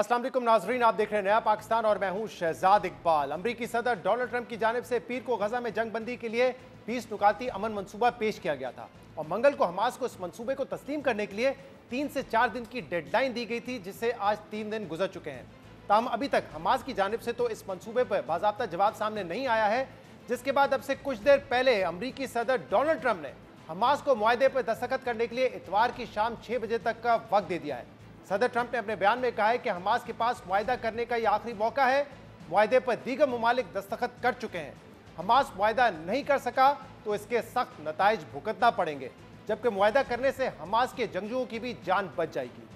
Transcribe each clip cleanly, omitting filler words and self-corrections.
अस्सलाम वालेकुम नाजरीन, आप देख रहे हैं नया पाकिस्तान और मैं हूं शहजाद इकबाल। अमरीकी सदर डोनाल्ड ट्रंप की जानिब से पीर को गजा में जंगबंदी के लिए 20 नुकाती अमन मंसूबा पेश किया गया था और मंगल को हमास को इस मंसूबे को तस्लीम करने के लिए 3 से 4 दिन की डेडलाइन दी गई थी, जिससे आज 3 दिन गुजर चुके हैं। ताहम अभी तक हमास की जानिब से तो इस मंसूबे पर बाज़ाब्ता जवाब सामने नहीं आया है, जिसके बाद अब से कुछ देर पहले अमरीकी सदर डोनाल्ड ट्रंप ने हमास को मुआहदे पर दस्तखत करने के लिए इतवार की शाम 6 बजे तक का वक्त दे दिया है। सदर ट्रंप ने अपने बयान में कहा है कि हमास के पास मुआहदा करने का यह आखिरी मौका है। मुआहदे पर दीगर ममालिक दस्तखत कर चुके हैं। हमास मुआहदा नहीं कर सका तो इसके सख्त नताइज भुगतना पड़ेंगे, जबकि मुआहदा करने से हमास के जंगजुओं की भी जान बच जाएगी।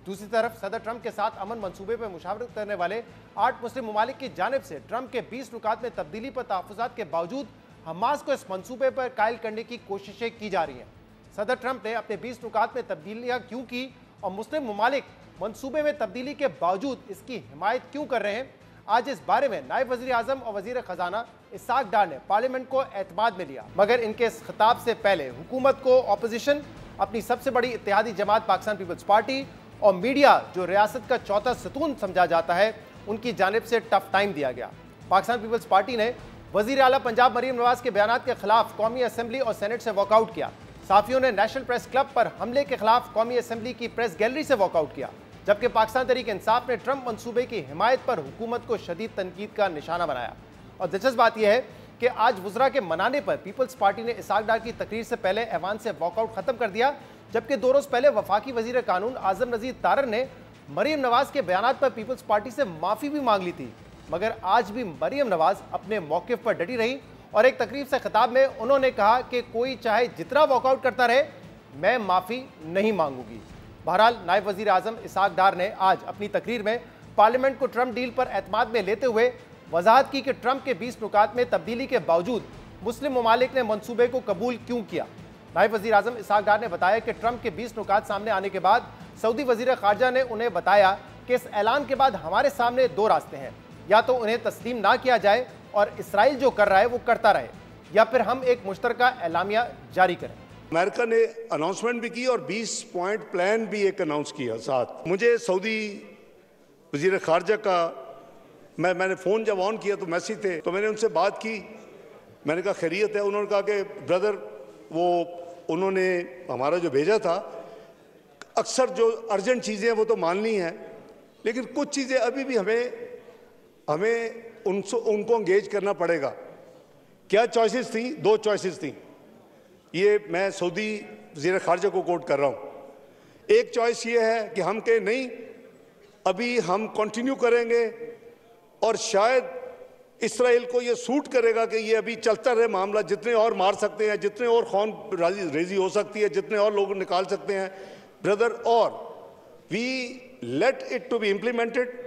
दूसरी तरफ सदर ट्रंप के साथ अमन मंसूबे पर मुशावरत करने वाले 8 मुस्लिम ममालिक की जानिब से ट्रंप के 20 नुकात में तब्दीली पर तहफ़्फ़ुज़ात के बावजूद हमास को इस मंसूबे पर कायल करने की कोशिशें की जा रही हैं। सदर ट्रंप ने अपने 20 नुकात में तब्दीलियाँ क्यों की और मुस्लिम ममालिक मंसूबे में तब्दीली के बावजूद इसकी हिमायत क्यों कर रहे हैं, आज इस बारे में नायब वज़ीर आज़म और वज़ीर ख़जाना इसाक डार ने पार्लियामेंट को एतमाद में लिया। मगर इनके इस खिताब से पहले हुकूमत को अपोजिशन, अपनी सबसे बड़ी इत्तेहादी जमात पाकिस्तान पीपल्स पार्टी और मीडिया जो रियासत का चौथा सतून समझा जाता है, उनकी जानिब से टफ टाइम दिया गया। पाकिस्तान पीपल्स पार्टी ने वज़ीर आला पंजाब मरीम नवाज के बयान के खिलाफ कौमी असम्बली और सेनेट से वॉकआउट किया। साफियों ने नेशनल प्रेस क्लब पर हमले के खिलाफ कौमी असम्बली की प्रेस गैलरी से वॉकआउट किया, जबकि पाकिस्तान तहरीक इंसाफ ने ट्रंप मंसूबे की हिमायत पर हुकूमत को शदीद तनकीद का निशाना बनाया। और दिलचस्प बात यह है कि आज वुज़रा के मनाने पर पीपल्स पार्टी ने इसाक डार की तकरीर से पहले ऐवान से वॉकआउट खत्म कर दिया, जबकि 2 रोज़ पहले वफाकी वज़ीर कानून आज़म नज़ीर तारर ने मरीम नवाज के बयान पर पीपल्स पार्टी से माफ़ी भी मांग ली थी। मगर आज भी मरीम नवाज अपने मौक़िफ़ पर डटी रही और एक तकरीब से खिताब में उन्होंने कहा कि कोई चाहे जितना वॉकआउट करता रहे, मैं माफ़ी नहीं मांगूंगी। बहरहाल नायब वज़ीर आज़म इसाक डार ने आज अपनी तकरीर में पार्लियामेंट को ट्रंप डील पर एतमाद में लेते हुए वजाहत की कि ट्रंप के 20 नुकात में तब्दीली के बावजूद मुस्लिम ममालिक ने मंसूबे को कबूल क्यों किया। नायब वज़ीर आज़म इसाक डार ने बताया कि ट्रंप के 20 नुकात सामने आने के बाद सऊदी वज़ीर ख़ारजा ने उन्हें बताया कि इस ऐलान के बाद हमारे सामने 2 रास्ते हैं, या तो उन्हें तस्लीम ना किया जाए और इसराइल जो कर रहा है वो करता रहे, या फिर हम एक मुश्तरका एलामिया जारी करें। अमेरिका ने अनाउंसमेंट भी की और 20 पॉइंट प्लान भी एक अनाउंस किया साथ। मुझे सऊदी वज़ीर ख़ारजा का मैंने फ़ोन जब ऑन किया तो मैसेज थे, तो मैंने उनसे बात की। मैंने कहा खैरियत है। उन्होंने कहा कि ब्रदर वो उन्होंने हमारा जो भेजा था, अक्सर जो अर्जेंट चीज़ें हैं वो तो माननी हैं, लेकिन कुछ चीज़ें अभी भी हमें उनको इंगेज करना पड़ेगा। क्या चॉइसेस थी? 2 चॉइसेस थी। ये मैं सऊदी वज़ीर ख़ारजा को कोट कर रहा हूँ। एक चॉइस ये है कि हम कहें नहीं, अभी हम कंटिन्यू करेंगे और शायद इसराइल को ये सूट करेगा कि ये अभी चलता रहे मामला, जितने और मार सकते हैं, जितने और खून रेजी हो सकती है, जितने और लोग निकाल सकते हैं ब्रदर, और we let it to be implemented.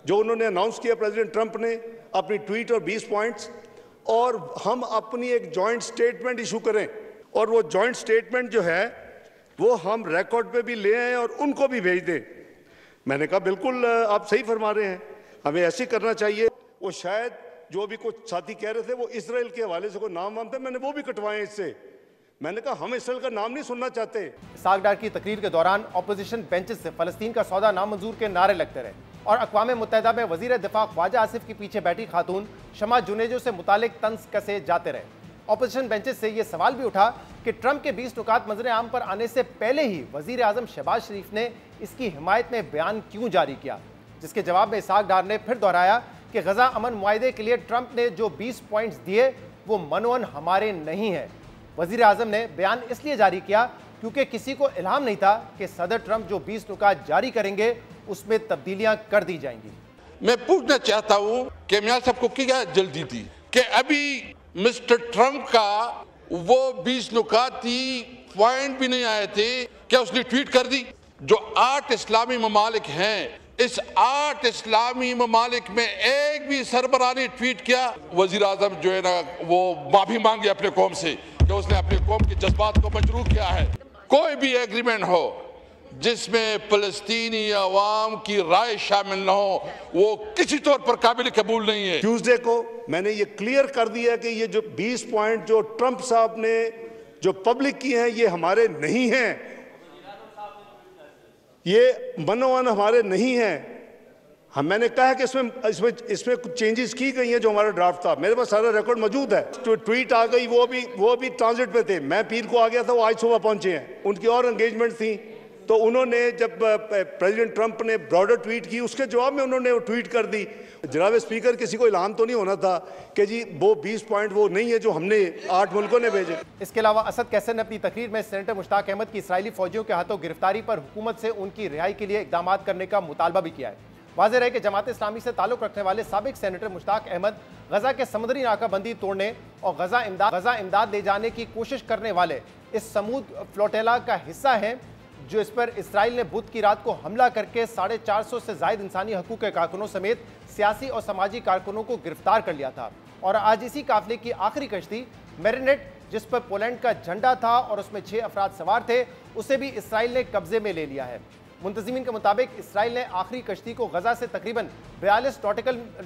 जो उन्होंने अनाउंस किया प्रेसिडेंट ट्रंप ने अपनी ट्वीट और 20 पॉइंट्स, और हम अपनी एक जॉइंट स्टेटमेंट इशू करें, और वो जॉइंट स्टेटमेंट जो है वो हम रिकॉर्ड पे भी ले आए और उनको भी भेज दें। मैंने कहा बिल्कुल आप सही फरमा रहे हैं, हमें ऐसे करना चाहिए। वो शायद जो भी कुछ साथी कह रहे थे वो इसराइल के हवाले से कोई नाम वाम थे, मैंने वो भी कटवाए इससे। मैंने कहा हम इसराइल का नाम नहीं सुनना चाहते। इसाक डार की तकरीर के दौरान अपोजिशन बेंचेस से फ़लस्तीन का सौदा नामंजूर के नारे लगते रहे और अक़वाम मुत्तहिदा में वज़ीर दिफ़ा ख्वाजा आसिफ के पीछे बैठी खातून शमा जुनेजो से मुतालिक तंज कसे जाते रहे। अपोजिशन बेंचेस से यह सवाल भी उठा कि ट्रंप के 20 नुकात मंजर आम पर आने से पहले ही वज़ीर आज़म शहबाज शरीफ ने इसकी हिमायत में बयान क्यों जारी किया, जिसके जवाब में इसाक डार ने फिर दोहराया कि गजा अमन मुआहदे के लिए ट्रंप ने जो 20 पॉइंट्स दिए वो मनवन हमारे नहीं है। वज़ीर आज़म ने बयान इसलिए जारी किया क्योंकि किसी को इल्हाम नहीं था कि सदर ट्रंप जो 20 नुकात जारी करेंगे उसमें तब्दीलियां कर दी जाएंगी। मैं पूछना चाहता हूं कि मियां साहब को क्या जल्दी थी कि अभी मिस्टर ट्रंप का वो 20 नुकाती पॉइंट भी नहीं आए थे, क्या उसने ट्वीट कर दी? जो 8 इस्लामी ममालिक हैं, इस 8 इस्लामी ममालिक में एक भी सरबराह ने ट्वीट किया? वजीर आजम जो है ना वो माफी मांगे अपने कौम से कि उसने अपनी कौम के जज्बात को मजरूह किया है। कोई भी एग्रीमेंट हो जिसमें फ़लस्तीनी अवाम की राय शामिल न हो, वो किसी तौर पर काबिल कबूल नहीं है। ट्यूसडे को मैंने ये क्लियर कर दिया कि ये जो 20 पॉइंट जो ट्रंप साहब ने जो पब्लिक की हैं ये हमारे नहीं हैं, ये मनोवन हमारे नहीं हैं। मैंने कहा कि इसमें कुछ चेंजेस की गई हैं जो हमारा ड्राफ्ट था, मेरे पास सारा रिकॉर्ड मौजूद है। तो ट्वीट आ गई, वो भी ट्रांजिट पे थे, मैं पीर को आ गया था, वो आज सुबह पहुंचे हैं, उनकी और एंगेजमेंट थी। तो उन्होंने जब प्रेसिडेंट ट्रंप ने ब्रॉडर ट्वीट की, उसके जवाब में उन्होंने वो ट्वीट कर दी। जनाब स्पीकर, किसी को इल्हाम तो नहीं होना था कि जी वो 20 पॉइंट वो नहीं है जो हमने 8 मुल्कों ने भेजे। इसके अलावा असद कैसर ने अपनी तकरीर में सेनेटर मुश्ताक अहमद की इसराइली फौजियों के हाथों गिरफ्तारी पर हुकूमत से उनकी रिहाई के लिए इकदाम करने का मुतालबा भी किया है। वाज़ेह रहे कि जमात इस्लामी से ताल्लुक रखने वाले साबिक सेनेटर मुश्ताक अहमद गजा के समुद्री नाकाबंदी तोड़ने और गजा इमदाद ले जाने की कोशिश करने वाले इस समूद फ्लोटेला का हिस्सा हैं, जो इस पर इसराइल ने बुध की रात को हमला करके 450 से जायद इंसानी हकूक के कारकुनों समेत सियासी और समाजी कारकुनों को गिरफ्तार कर लिया था। और आज इसी काफिले की आखिरी कश्ती मेरिनेट, जिस पर पोलैंड का झंडा था और उसमें 6 अफराद सवार थे, उसे भी इसराइल ने कब्जे में ले लिया है। मुंतजिमीन के मुताबिक इसराइल ने आखिरी कश्ती को गजा से तकरीबन 42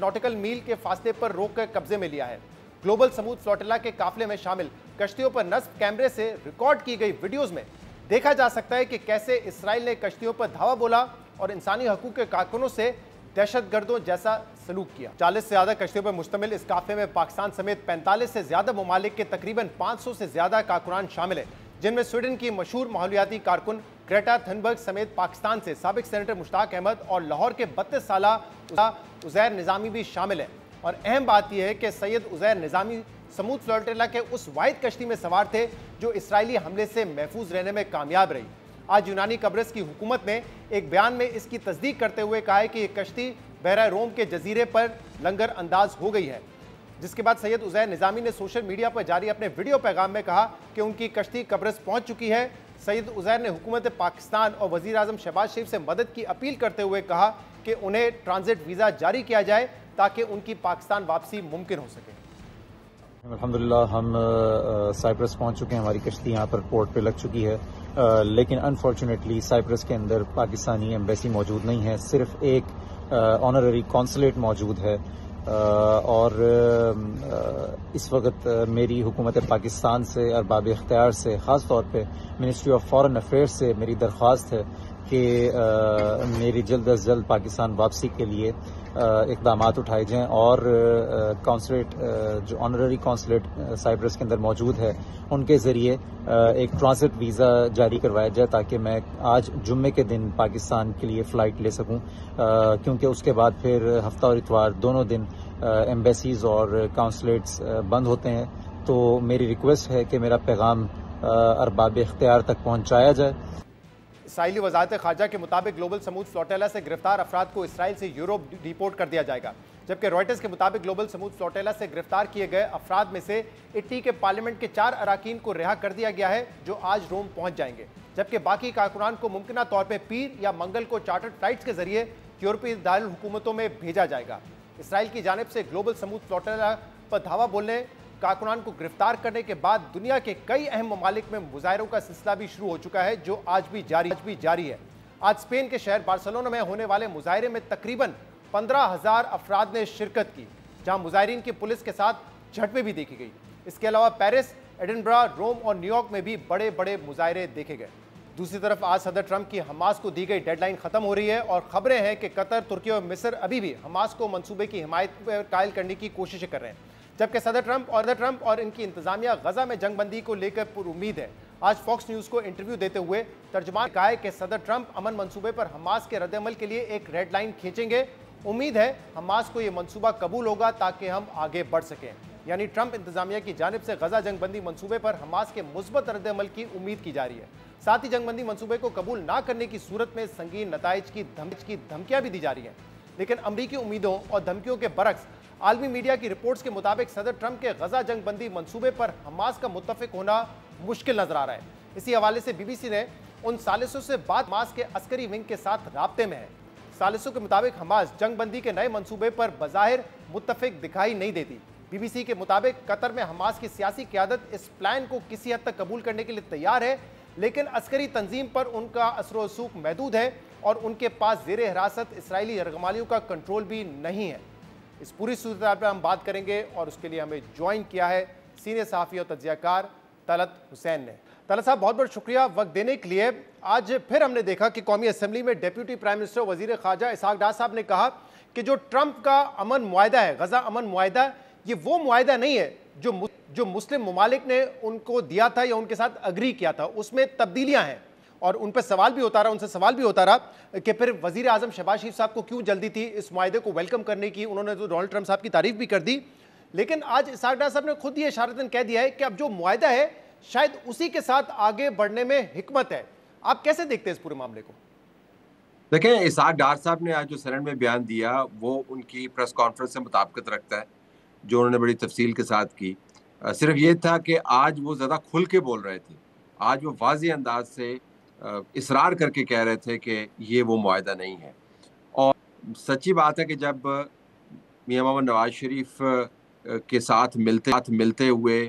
नॉटिकल मील के फासले पर रोक कर कब्जे में लिया है। ग्लोबल समूद फ्लोटिला के काफिले में शामिल कश्तियों पर नस्ब कैमरे से रिकॉर्ड की गई वीडियोज में देखा जा सकता है कि कैसे इसराइल ने कश्तियों पर धावा बोला और इंसानी हकूक के कारकुनों से दहशतगर्दों जैसा सलूक किया। 40 से ज्यादा कश्तियों पर मुश्तमिल इस काफिले में पाकिस्तान समेत 45 से ज्यादा ममालिक के तकरीबन 500 से ज्यादा कारकुनान शामिल है, जिनमें स्वीडन की मशहूर माहौलियाती कारकुन ग्रेटा थनबर्ग समेत पाकिस्तान से साबिक सेनेटर मुश्ताक अहमद और लाहौर के 32 साला उज़ैर निज़ामी भी शामिल है। और अहम बात यह है कि सैयद उज़ैर निज़ामी समूद फ्लोटिला के उस वाहिद कश्ती में सवार थे जो इसराइली हमले से महफूज रहने में कामयाब रही। आज यूनानी कब्रस की हुकूमत ने एक बयान में इसकी तस्दीक करते हुए कहा है कि यह कश्ती बहरा रोम के जजीरे पर लंगर अंदाज हो गई है, जिसके बाद सैयद उज़ैर निज़ामी ने सोशल मीडिया पर जारी अपने वीडियो पैगाम में कहा कि उनकी कश्ती कब्रस पहुंच चुकी है। सैयद उज़ैर ने हुकूमत पाकिस्तान और वज़ीर आज़म शहबाज शरीफ से मदद की अपील करते हुए कहा कि उन्हें ट्रांजिट वीज़ा जारी किया जाए ताकि उनकी पाकिस्तान वापसी मुमकिन हो सके। अल्हम्दुलिल्लाह हम साइप्रस पहुंच चुके हैं, हमारी कश्ती यहाँ पर पोर्ट पे लग चुकी है, लेकिन अनफॉर्चुनेटली साइप्रस के अंदर पाकिस्तानी एम्बेसी मौजूद नहीं है, सिर्फ एक ऑनररी कॉन्सुलेट मौजूद है। और इस वक्त मेरी हुकूमत पाकिस्तान से अरबाब इख्तियार से, ख़ास तौर पे मिनिस्ट्री ऑफ फॉरेन अफेयर्स से मेरी दरख्वास्त है कि मेरी जल्द अज जल्द पाकिस्तान वापसी के लिए इक़दामात उठाए जाएँ और कॉन्सुलेट जो ऑनररी कॉन्सुलेट साइप्रस के अंदर मौजूद है उनके ज़रिए एक ट्रांजिट वीज़ा जारी करवाया जाए ताकि मैं आज जुम्मे के दिन पाकिस्तान के लिए फ़्लाइट ले सकूं, क्योंकि उसके बाद फिर हफ्ता और इतवार दोनों दिन एम्बेसीज़ और कॉन्सुलेट्स बंद होते हैं। तो मेरी रिक्वेस्ट है कि मेरा पैगाम अरबाब इख्तियार तक पहुँचाया जाए। इसराइली वज़ारत ख़ारजा के मुताबिक ग्लोबल समूद फ्लोटिला से गिरफ्तार अफराद को इसराइल से यूरोप डिपोर्ट कर दिया जाएगा, जबकि रॉयटर्स के मुताबिक ग्लोबल समूद फ्लोटिला से गिरफ्तार किए गए अफराद में से इटली के पार्लियामेंट के 4 अराकीन को रिहा कर दिया गया है जो आज रोम पहुंच जाएंगे, जबकि बाकी कारकुनान को मुमकिना तौर पर पीर या मंगल को चार्टर्ड फ्लाइट्स के जरिए यूरोपीय दारुल हुकूमतों में भेजा जाएगा। इसराइल की जानिब से ग्लोबल समूद फ्लोटिला पर धावा बोलने, कारकुनान को गिरफ्तार करने के बाद दुनिया के कई अहम ममालिक में मुजाहरों का सिलसिला भी शुरू हो चुका है, जो आज भी जारी है। आज स्पेन के शहर बार्सिलोना में होने वाले मुजाहरे में तकरीबन 15,000 अफराद ने शिरकत की, जहां मुजाहरीन की पुलिस के साथ झड़पें भी देखी गई। इसके अलावा पेरिस, एडिनबरा, रोम और न्यूयॉर्क में भी बड़े बड़े मुजाहरे देखे गए। दूसरी तरफ आज सदर ट्रंप की हमास को दी गई डेडलाइन खत्म हो रही है और खबरें हैं कि कतर, तुर्की और मिस्र अभी भी हमास को मंसूबे की हिमायत पर कायल करने की कोशिशें कर रहे हैं, जबकि सदर ट्रंप और इनकी इंतजामिया गजा में जंगबंदी को लेकर पुरुम्मीद है। आज फॉक्स न्यूज़ को इंटरव्यू देते हुए तर्जुमान ने कहा है कि सदर ट्रंप अमन मंसूबे पर हमास के रद्दअमल के लिए एक रेड लाइन खींचेंगे। उम्मीद है हमास को यह मंसूबा कबूल होगा ताकि हम आगे बढ़ सकें। यानी ट्रंप इंतजामिया की जानिब से गजा जंगबंदी मंसूबे पर हमास के मुस्बत रद्दअमल की उम्मीद की जा रही है। साथ ही जंगबंदी मंसूबे को कबूल ना करने की सूरत में संगीन नताइज की धमकियां भी दी जा रही हैं। लेकिन अमरीकी उम्मीदों और धमकियों के बरक्स आलमी मीडिया की रिपोर्ट्स के मुताबिक सदर ट्रंप के गजा जंगबंदी मंसूबे पर हमास का मुत्तफिक होना मुश्किल नजर आ रहा है। इसी हवाले से बीबीसी ने उन सालिसों से बात हमास के अस्करी विंग के साथ राब्ते में है। सालिसों के मुताबिक हमास जंगबंदी के नए मंसूबे पर बज़ाहिर मुत्तफिक दिखाई नहीं देती। बीबीसी के मुताबिक कतर में हमास की सियासी क़यादत इस प्लान को किसी हद तक कबूल करने के लिए तैयार है, लेकिन अस्करी तंजीम पर उनका असर रसूख महदूद है और उनके पास ज़ेर हिरासत इसराइली यरगमालियों का कंट्रोल भी नहीं है। इस पूरी सूरत पर हम बात करेंगे और उसके लिए हमें ज्वाइन किया है सीनियर सहाफ़ी और तज्ज़ियाकार तलत हुसैन ने। ताला साहब, बहुत बहुत शुक्रिया वक्त देने के लिए। आज फिर हमने देखा कि कौमी असेंबली में डिप्टी प्राइम मिनिस्टर वजीर खारजा इसहाक डार साहब ने कहा कि जो ट्रंप का अमन मुआहदा है, गजा अमन मुआहदा, ये वो मुआहदा नहीं है जो मुस्लिम ममालिक ने उनको दिया था या उनके साथ अग्री किया था, उसमें तब्दीलियां हैं। और उन पर सवाल भी होता रहा, उनसे सवाल भी होता रहा कि फिर वजीर आजम शहबाज शरीफ साहब को क्यों जल्दी थी इस मुआहदे को वेलकम करने की। उन्होंने तो डोनाल्ड ट्रंप साहब की तारीफ भी कर दी, लेकिन आज इसहाक डार साहब ने खुद ये इशारतन कह दिया है कि अब जो मुआहदा है शायद उसी के साथ आगे बढ़ने में हिकमत है। आप कैसे देखते हैं इस पूरे मामले को? देखें, इसहाक डार साहब ने आज जो सेनेट में बयान दिया वो उनकी प्रेस कॉन्फ्रेंस से मुताबिकत रखता है, जो उन्होंने बड़ी तफसील के साथ की। सिर्फ ये था कि आज वो ज़्यादा खुल के बोल रहे थे, आज वो वाज़ेह अंदाज से इसरार करके कह रहे थे कि ये वो मुआहदा नहीं है। और सच्ची बात है कि जब मियां मोहम्मद नवाज शरीफ के साथ मिलते हुए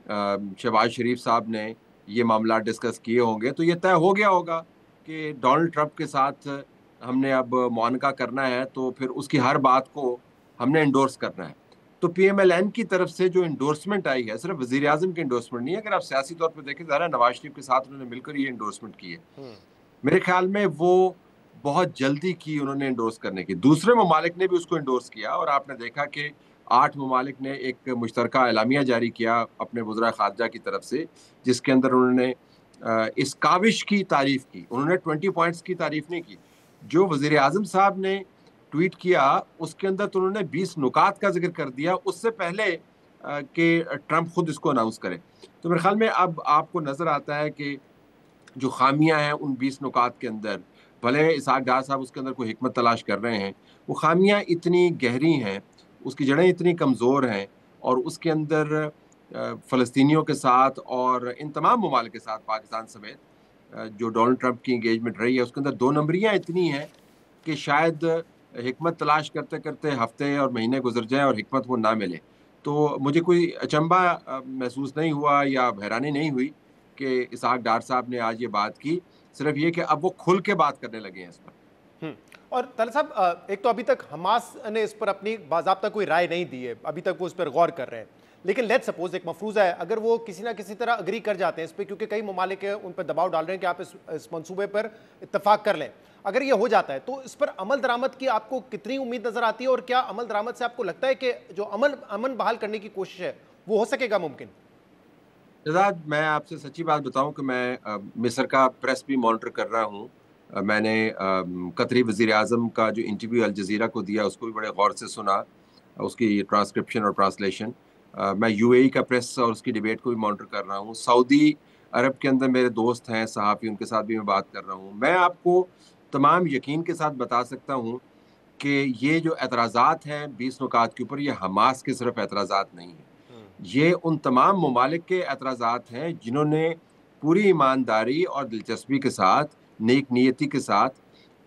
शहबाज शरीफ साहब ने ये मामला डिस्कस किए होंगे तो ये तय हो गया होगा कि डोनाल्ड ट्रंप के साथ हमने अब मुआनका करना है, तो फिर उसकी हर बात को हमने इंडोर्स करना है। तो PMLN की तरफ से जो इंडोर्समेंट आई है, सिर्फ वज़ीर आज़म की इंडोर्समेंट नहीं है, अगर आप सियासी तौर पर देखें ज़रा नवाज शरीफ के साथ उन्होंने मिलकर ये इंडोर्समेंट की है। मेरे ख्याल में वो बहुत जल्दी की उन्होंने इंडोर्स करने की। दूसरे ममालिक ने भी उसको इंडोर्स किया और आपने देखा कि 8 ममालिक ने एक मुश्तरका एलामिया जारी किया अपने वज़ीर ख़ारजा की तरफ से, जिसके अंदर उन्होंने इस काविश की तारीफ़ की। उन्होंने 20 पॉइंट्स की तारीफ़ नहीं की। जो वज़ीर आज़म साहब ने ट्वीट किया उसके अंदर तो उन्होंने 20 नुकात का जिक्र कर दिया उससे पहले कि ट्रंप खुद इसको अनाउंस करे। तो मेरे ख्याल में अब आपको नज़र आता है कि जो खामियां हैं उन 20 नुकात के अंदर, भले इसहाक डार साहब उसके अंदर कोई हिकमत तलाश कर रहे हैं, वो खामियां इतनी गहरी हैं, उसकी जड़ें इतनी कमज़ोर हैं और उसके अंदर फ़लस्तीनियों के साथ और इन तमाम ममालिक के साथ पाकिस्तान समेत जो डोनाल्ड ट्रंप की इंगेजमेंट रही है उसके अंदर 2 नंबरियाँ इतनी हैं कि शायद हिकमत तलाश करते करते हफ्ते और महीने गुजर जाएं और हिकमत वो ना मिले। तो मुझे कोई अचंभा महसूस नहीं हुआ या हैरानी नहीं हुई कि इसहाक डार साहब ने आज ये बात की, सिर्फ ये कि अब वो खुल के बात करने लगे हैं इस पर। और ताला साहब, एक तो अभी तक हमास ने इस पर अपनी बाज़ाब्ता कोई राय नहीं दी है, अभी तक वो इस पर गौर कर रहे हैं, लेकिन लेट्स सपोज एक मफरूज़ा है, अगर वो किसी ना किसी तरह अग्री कर जाते हैं इस पर, क्योंकि कई ममालिक उन पर दबाव डाल रहे हैं कि आप इस मंसूबे पर इत्तफाक कर लें, अगर ये हो जाता है तो इस पर अमल दरामद की आपको कितनी उम्मीद नजर आती है? और क्या अमल दरामद से आपको लगता है कि जो अमन बहाल करने की कोशिश है वो हो सकेगा मुमकिन? शहजाद, मैं आपसे सच्ची बात बताऊं कि मैं मिस्र का प्रेस भी मॉनिटर कर रहा हूं। मैंने कतरी वज़ीर आज़म का जो इंटरव्यू अल जज़ीरा को दिया उसको भी बड़े गौर से सुना, उसकी ट्रांसक्रिप्शन और ट्रांसलेशन। मैं UAE का प्रेस और उसकी डिबेट को भी मॉनिटर कर रहा हूँ। सऊदी अरब के अंदर मेरे दोस्त हैं सहाफ़ी, उनके साथ भी मैं बात कर रहा हूँ। मैं आपको तमाम यकीन के साथ बता सकता हूँ कि ये जो एतराज़ात हैं 20 नुकात के ऊपर, ये हमास के सिर्फ एतराज़ात नहीं हैं, ये उन तमाम ममालिक के एतराज़ात हैं जिन्होंने पूरी ईमानदारी और दिलचस्पी के साथ, नेक नीयती के साथ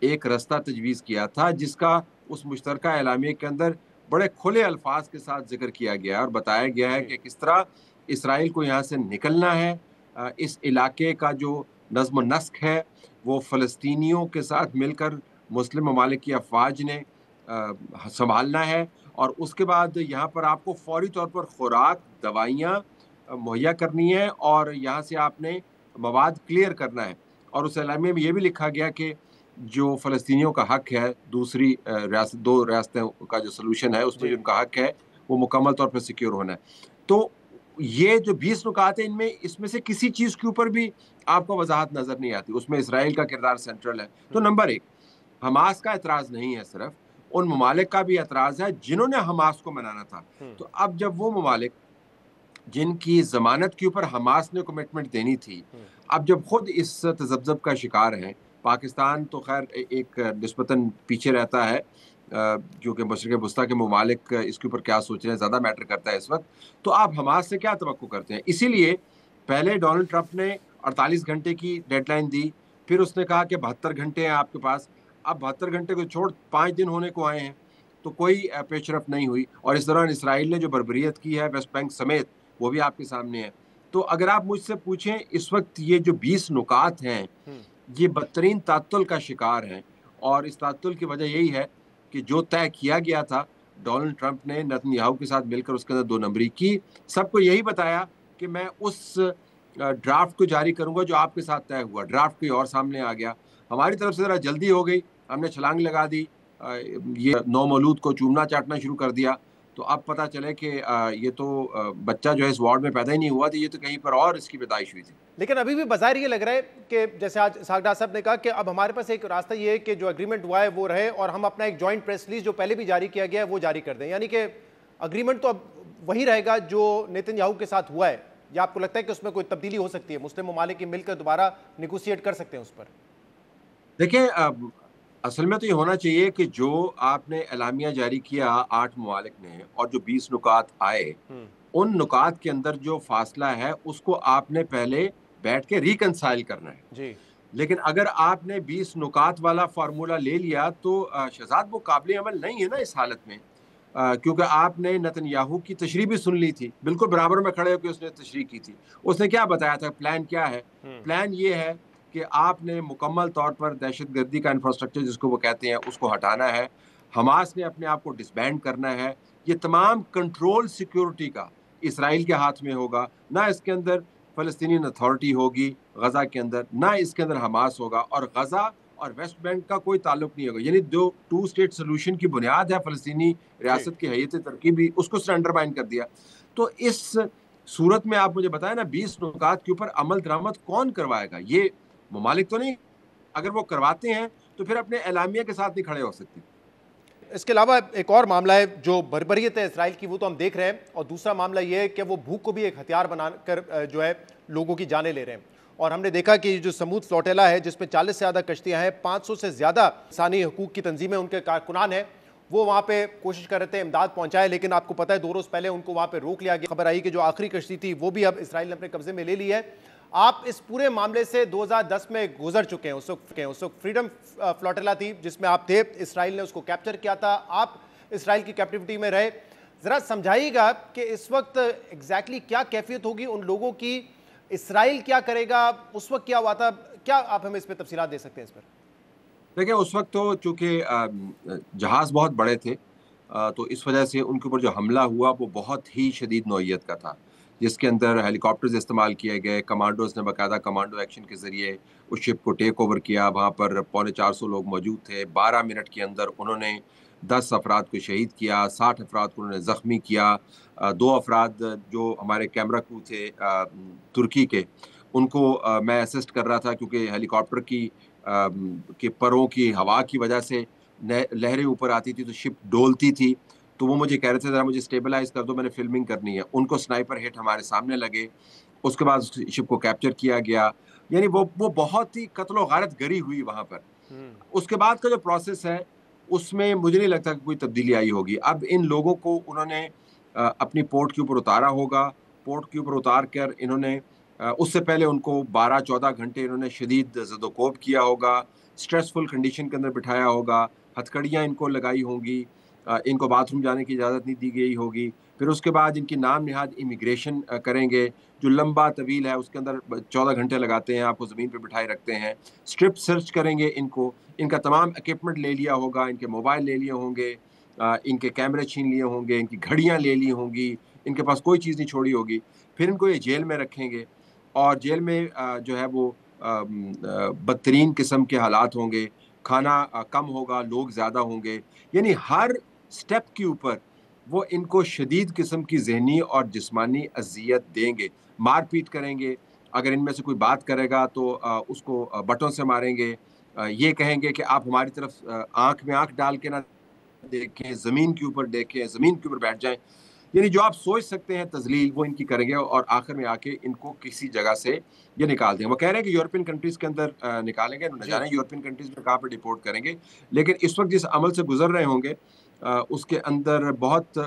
एक रास्ता तजवीज़ किया था, जिसका उस मुश्तरका एलामिया के अंदर बड़े खुले अल्फाज के साथ जिक्र किया गया है और बताया गया है कि किस तरह इसराइल को यहाँ से निकलना है। इस इलाके का जो नज़्म व नस्क है वो फ़लस्तीनियों के साथ मिलकर मुस्लिम ममालिक की अफवाज ने संभालना है और उसके बाद यहाँ पर आपको फौरी तौर पर खुराक, दवाइयाँ मुहैया करनी है और यहाँ से आपने मवाद क्लियर करना है। और उस एलामिया में ये भी लिखा गया कि जो फ़लस्तीनियों का हक है, दूसरी रियासत, 2 रियासतों का जो सलूशन है उसमें जो उनका हक है वो मुकम्मल तौर पर सिक्योर होना है। तो ये जो 20 नुकात हैं इनमें, इसमें से किसी चीज़ के ऊपर भी आपको वजाहत नज़र नहीं आती, उसमें इसराइल का किरदार सेंट्रल है। तो नंबर 1, हमास का एतराज़ नहीं है, सिर्फ उन ममालिक का भी एतराज़ है जिन्होंने हमास को मनाना था। तो अब जब वो ममालिक जिनकी ज़मानत के ऊपर हमास ने कमिटमेंट देनी थी, अब जब खुद इस तज़ब्ज़ब का शिकार हैं, पाकिस्तान तो खैर एक निस्बतन पीछे रहता है, जो कि मशरिक़ वस्ता के ममालिक इसके ऊपर क्या सोच रहे हैं ज़्यादा मैटर करता है इस वक्त। तो आप हमास से क्या तवक्को करते हैं? इसीलिए पहले डोनाल्ड ट्रंप ने 48 घंटे की डेडलाइन दी, फिर उसने कहा कि 72 घंटे हैं आपके पास। अब 72 घंटे को छोड़ 5 दिन होने को आए हैं, तो कोई पेशरफ नहीं हुई। और इस दौरान इसराइल ने जो बर्बरियत की है वेस्ट बैंक समेत, वो भी आपके सामने है। तो अगर आप मुझसे पूछें, इस वक्त ये जो 20 नुकात हैं ये बदतरीन तात्तुल का शिकार हैं और इस तात्तुल की वजह यही है कि जो तय किया गया था डोनाल्ड ट्रंप ने नेतन्याहू के साथ मिलकर उसके अंदर 2 नंबरी की, सबको यही बताया कि मैं उस ड्राफ्ट को जारी करूंगा जो आपके साथ तय हुआ। ड्राफ्ट कोई और सामने आ गया, हमारी तरफ से जरा जल्दी हो गई, हमने छलांग लगा दी, ये नौमौलूद को चूमना चाटना शुरू कर दिया। तो अब पता चले कि ये तो बच्चा जो है इस वार्ड में पैदा ही नहीं हुआ था, ये तो कहीं पर और इसकी पैदाइश हुई थी। लेकिन अभी भी बाज़ाहिर ये लग रहा है कि जैसे आज सागडा साहब ने कहा कि अब हमारे पास एक रास्ता ये है कि जो एग्रीमेंट हुआ है वो रहे और हम अपना एक जॉइंट प्रेस रिलीज जो पहले भी जारी किया गया है वो जारी कर दें, यानी कि अग्रीमेंट तो अब वही रहेगा जो नेतन्याहू के साथ हुआ है, या आपको लगता है कि उसमें कोई तब्दीली हो सकती है, मुस्लिम ममालिक की मिलकर दोबारा निगोशिएट कर सकते हैं उस पर? देखिए, असल में तो ये होना चाहिए कि जो आपने एलामिया जारी किया 8 ममालिक ने और जो 20 नुकात आए, उन नुकात के अंदर जो फासला है उसको आपने पहले बैठ के रिकंसाइल करना है जी। लेकिन अगर आपने 20 नुकात वाला फार्मूला ले लिया तो शहजाद वो काबिल अमल नहीं है ना इस हालत में, क्योंकि आपने नेतन्याहू की तशरीह भी सुन ली थी, बिल्कुल बराबर में खड़े होकर उसने तशरीह की थी। उसने क्या बताया था, प्लान क्या है? प्लान ये है कि आपने मुकम्मल तौर पर दहशतगर्दी का इंफ्रास्ट्रक्चर जिसको वो कहते हैं उसको हटाना है, हमास ने अपने आप को डिसबैंड करना है, ये तमाम कंट्रोल सिक्योरिटी का इसराइल के हाथ में होगा, ना इसके अंदर फ़लस्तीनियन अथॉरिटी होगी गज़ा के अंदर, ना इसके अंदर हमास होगा, और गज़ा और वेस्ट बैंक का कोई ताल्लुक नहीं होगा। यानी जो 2 स्टेट सोल्यूशन की बुनियाद है फ़लस्तीनी रियासत की हैयत तरकीबी, उसको अंडरमाइन कर दिया। तो इस सूरत में आप मुझे बताएं ना, 20 नुकात के ऊपर अमल दरामद कौन करवाएगा? ये ममालिक तो नहीं, अगर वो करवाते हैं तो फिर अपने एलामिया के साथ नहीं खड़े हो सकते। इसके अलावा एक और मामला है जो बर्बरियत है इसराइल की, वो तो हम देख रहे हैं, और दूसरा मामला ये है कि वो भूख को भी एक हथियार बनाकर जो है लोगों की जानें ले रहे हैं। और हमने देखा कि जो समूद फ्लोटेला है जिसमें 40 से ज़्यादा कश्तियां हैं, 500 से ज़्यादा इंसानी हकूक़ की तंजीमें, उनके कारकुनान हैं, वो वहाँ पे कोशिश कर रहे थे इमदाद पहुँचाए, लेकिन आपको पता है 2 रोज़ पहले उनको वहाँ पे रोक लिया गया। खबर आई कि जो आखिरी कश्ती थी वो भी अब इसराइल ने अपने कब्जे में ले ली है। आप इस पूरे मामले से 2010 में गुजर चुके हैं, उस वक्त फ्रीडम फ्लोटेला थी जिसमें आप थे, इसराइल ने उसको कैप्चर किया था, आप इसराइल की कैप्टिविटी में रहे। ज़रा समझाइएगा कि इस वक्त एग्जैक्टली क्या कैफियत होगी उन लोगों की, इसराइल क्या करेगा, उस वक्त क्या हुआ था, क्या आप हमें इस पर तफसीलात दे सकते हैं इस पर? देखिए, उस वक्त तो चूँकि जहाज़ बहुत बड़े थे, तो इस वजह से उनके ऊपर जो हमला हुआ वो बहुत ही शदीद नौइयत का था, जिसके अंदर हेलीकॉप्टर्स इस्तेमाल किए गए, कमांडोज़ ने बाकायदा कमांडो एक्शन के ज़रिए उस शिप को टेक ओवर किया। वहाँ पर 450 लोग मौजूद थे। 12 मिनट के अंदर उन्होंने 10 अफराद को शहीद किया, 60 अफराद को उन्होंने ज़ख्मी किया। 2 अफराद जो हमारे कैमरा क्रू थे तुर्की के, उनको मैं असिस्ट कर रहा था क्योंकि हेलीकॉप्टर के परों की हवा की वजह से लहरें ऊपर आती थी तो शिप डोलती थी, तो वो मुझे कह रहे थे ज़रा मुझे स्टेबलाइज कर दो, मैंने फिल्मिंग करनी है। उनको स्नाइपर हिट हमारे सामने लगे, उसके बाद शिप को कैप्चर किया गया। यानी वो बहुत ही कत्लो गारत गरी हुई वहाँ पर। उसके बाद का जो प्रोसेस है उसमें मुझे नहीं लगता कि कोई तब्दीली आई होगी। अब इन लोगों को उन्होंने अपनी पोर्ट के ऊपर उतारा होगा, पोर्ट के ऊपर उतार कर इन्होंने उससे पहले उनको 12-14 घंटे इन्होंने शदीद ज़दोकोब किया होगा, स्ट्रेसफुल कंडीशन के अंदर बिठाया होगा, हथकड़ियाँ इनको लगाई होंगी, इनको बाथरूम जाने की इजाज़त नहीं दी गई होगी। फिर उसके बाद इनकी नाम निहाद इमिग्रेशन करेंगे, जो लंबा तवील है उसके अंदर 14 घंटे लगाते हैं, आपको ज़मीन पे बिठाए रखते हैं। स्ट्रिप सर्च करेंगे इनको, इनका तमाम इक्विपमेंट ले लिया होगा, इनके मोबाइल ले लिए होंगे, इनके कैमरे छीन लिए होंगे, इनकी घड़ियाँ ले ली होंगी, इनके पास कोई चीज़ नहीं छोड़ी होगी। फिर इनको ये जेल में रखेंगे और जेल में जो है वो बदतरीन किस्म के हालात होंगे, खाना कम होगा, लोग ज़्यादा होंगे। यानी हर स्टेप के ऊपर वो इनको शदीद किस्म की ज़हनी और जिस्मानी अज़ियत देंगे, मारपीट करेंगे। अगर इनमें से कोई बात करेगा तो उसको बटों से मारेंगे। ये कहेंगे कि आप हमारी तरफ आँख में आँख डाल के ना देखें, ज़मीन के ऊपर देखें, ज़मीन के ऊपर बैठ जाएं। यानी जो आप सोच सकते हैं तजलील वो इनकी करेंगे और आखिर में आके इनको किसी जगह से ये निकाल देंगे। वो कह रहे हैं कि यूरोपियन कंट्रीज़ के अंदर निकालेंगे, न जाने यूरोपियन कंट्रीज़ में कहाँ पे डिपोर्ट करेंगे। लेकिन इस वक्त जिस अमल से गुजर रहे होंगे उसके अंदर बहुत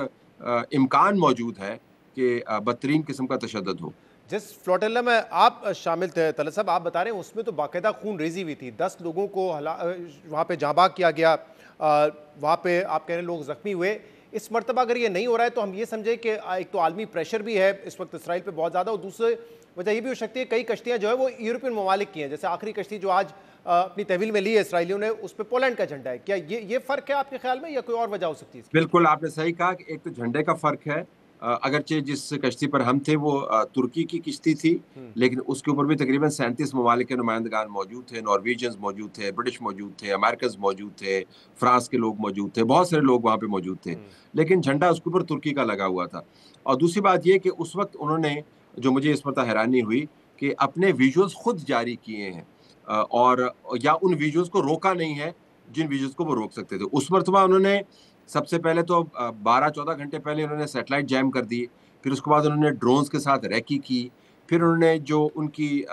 इम्कान मौजूद है कि बदतरीन किस्म का तशद्दुद हो। जिस फ्लोटेला में आप शामिल थे तलत साहब, आप बता रहे हैं उसमें तो बाकायदा खून रेजी हुई थी, 10 लोगों को वहाँ पे जाँबाग किया गया, वहाँ पे आप कह रहे हैं लोग ज़ख्मी हुए। इस मरतबा अगर ये नहीं हो रहा है तो हम ये समझे कि एक तो आलमी प्रेशर भी है इस वक्त इसराइल पे बहुत ज़्यादा, और दूसरी वजह ये भी हो सकती है कई कश्तियाँ जो है वो यूरोपियन ममालिक की हैं, जैसे आखिरी कश्ती जो आज अपनी तहवील में ली है इसराइलियों ने, उस पर पोलैंड का झंडा है। क्या ये फ़र्क है आपके ख्याल में या कोई और वजह हो सकती है? बिल्कुल आपने सही कहा कि एक तो झंडे का फ़र्क है अगरचे जिस कश्ती पर हम थे वो तुर्की की किश्ती थी, लेकिन उसके ऊपर भी तकरीबन 37 ममालिक के नुमाइंदगान मौजूद थे। नॉर्वेजियंस मौजूद थे, ब्रिटिश मौजूद थे, अमेरिकन मौजूद थे, फ्रांस के लोग मौजूद थे, बहुत सारे लोग वहाँ पे मौजूद थे, लेकिन झंडा उसके ऊपर तुर्की का लगा हुआ था। और दूसरी बात ये कि उस वक्त उन्होंने, जो मुझे इस पर हैरानी हुई, कि अपने विजुअल्स खुद जारी किए हैं और या उन विजुअल्स को रोका नहीं है जिन विजुअल्स को वो रोक सकते थे। उस मरतबा उन्होंने सबसे पहले तो 12-14 घंटे पहले उन्होंने सैटेलाइट जैम कर दी, फिर उसके बाद उन्होंने ड्रोन्स के साथ रैकी की, फिर उन्होंने जो उनकी